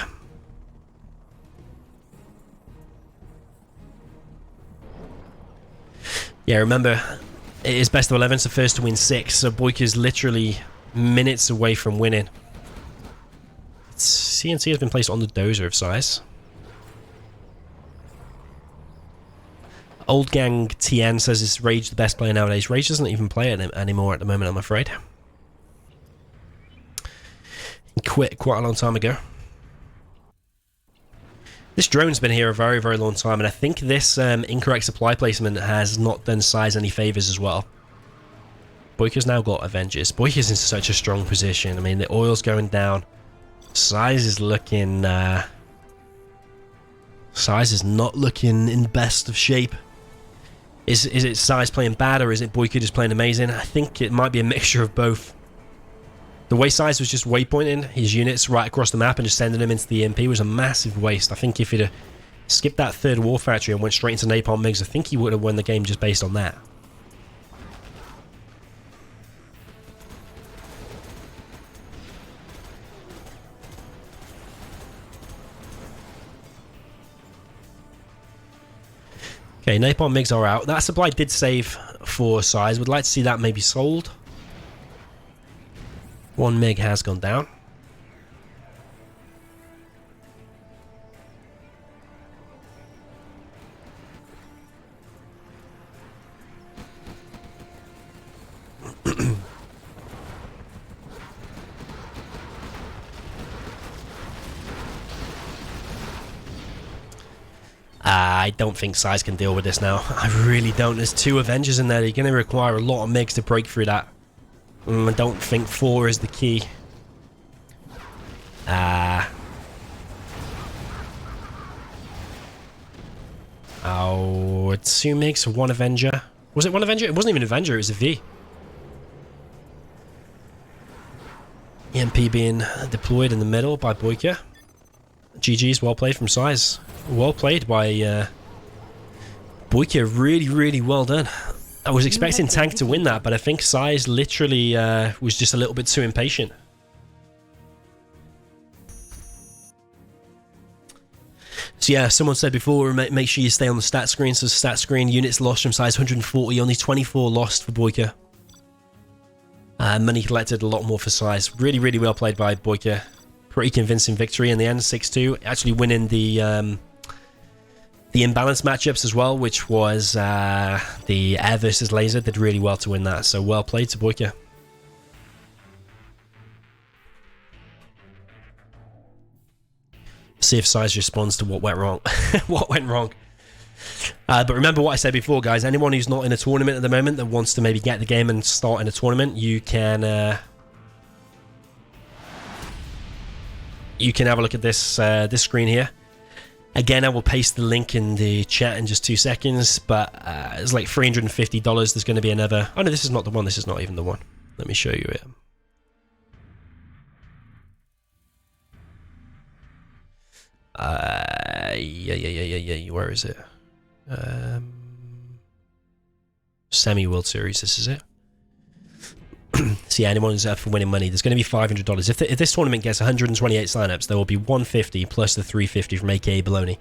Yeah, remember, it is best of 11, so first to win 6, so Boycah's literally minutes away from winning. CNC has been placed on the Dozer of Size. Old Gang TN says is Rage the best player nowadays. Rage doesn't even play it anymore at the moment, I'm afraid. He quit quite a long time ago. This drone's been here a very, very long time, and I think this incorrect supply placement has not done Size any favours as well. Boycah's now got Avengers. Boycah's in such a strong position. I mean, the oil's going down. Size is looking... Size is not looking in best of shape. Is it Size playing bad, or is it Boycah just playing amazing? I think it might be a mixture of both. The way Size was just waypointing his units right across the map and just sending them into the EMP was a massive waste. I think if he'd have skipped that 3rd war factory and went straight into Napalm MiGs, I think he would have won the game just based on that. Okay, Napalm MiGs are out. That supply did save for size. Would like to see that maybe sold. One MiG has gone down. I don't think size can deal with this now. I really don't. There's 2 Avengers in there. You're going to require a lot of MiGs to break through that. I don't think 4 is the key. Oh, it's 2 MiGs, 1 Avenger. Was it 1 Avenger? It wasn't even an Avenger, it was a V. EMP being deployed in the middle by Boycah. GG's, well played from size. Well played by Boycah. Really, really well done. I was expecting Tank to win that, but I think size literally was just a little bit too impatient. So yeah, someone said before, make sure you stay on the stat screen. So stat screen, units lost from size 140, only 24 lost for Boycah. Money collected a lot more for size. Really, really well played by Boycah. Pretty convincing victory in the end, 6-2. Actually winning the imbalance matchups as well, which was the air versus laser. Did really well to win that. So well played to Boycah. See if size responds to what went wrong. What went wrong. But remember what I said before, guys. Anyone who's not in a tournament at the moment that wants to maybe get the game and start in a tournament, you can have a look at this this screen here. Again, I will paste the link in the chat in just 2 seconds. But it's like $350. There's going to be another. Oh no, this is not the one. This is not even the one. Let me show you it. Yeah. Where is it? Semi-World Series, this is it. So yeah, anyone who's up for winning money, there's going to be $500. If this tournament gets 128 signups, there will be 150 plus the 350 from AKA Baloney.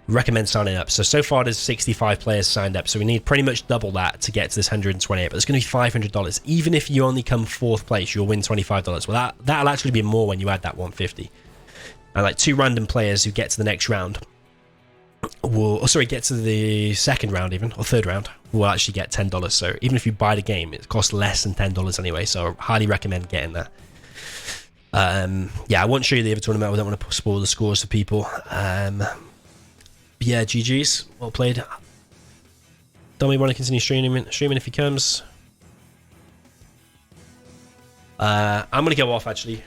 Recommend signing up. So far there's 65 players signed up, so we need pretty much double that to get to this 128, but it's going to be $500. Even if you only come 4th place, you'll win $25. Well, that'll actually be more when you add that 150. And like 2 random players who get to the next round get to the 2nd round even, or 3rd round, will actually get $10. So even if you buy the game, it costs less than $10 anyway, so I highly recommend getting that. Yeah, I won't show you the other tournament. I don't want to spoil the scores for people. Yeah, GG's, well played. Don't we want to continue streaming if he comes? I'm going to go off actually.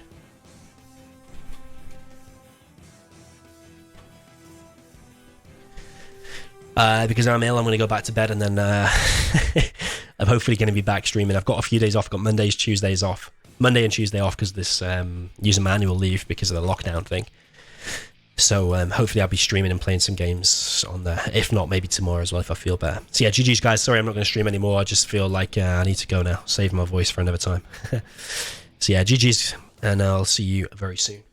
Because I'm ill, I'm going to go back to bed, and then I'm hopefully going to be back streaming. I've got a few days off. I've got Mondays, Tuesdays off. Monday and Tuesday off because this using manual leave because of the lockdown thing. So hopefully I'll be streaming and playing some games on there. If not, maybe tomorrow as well if I feel better. So yeah, GG's guys. Sorry I'm not going to stream anymore. I just feel like I need to go now. Save my voice for another time. So yeah, GG's, and I'll see you very soon.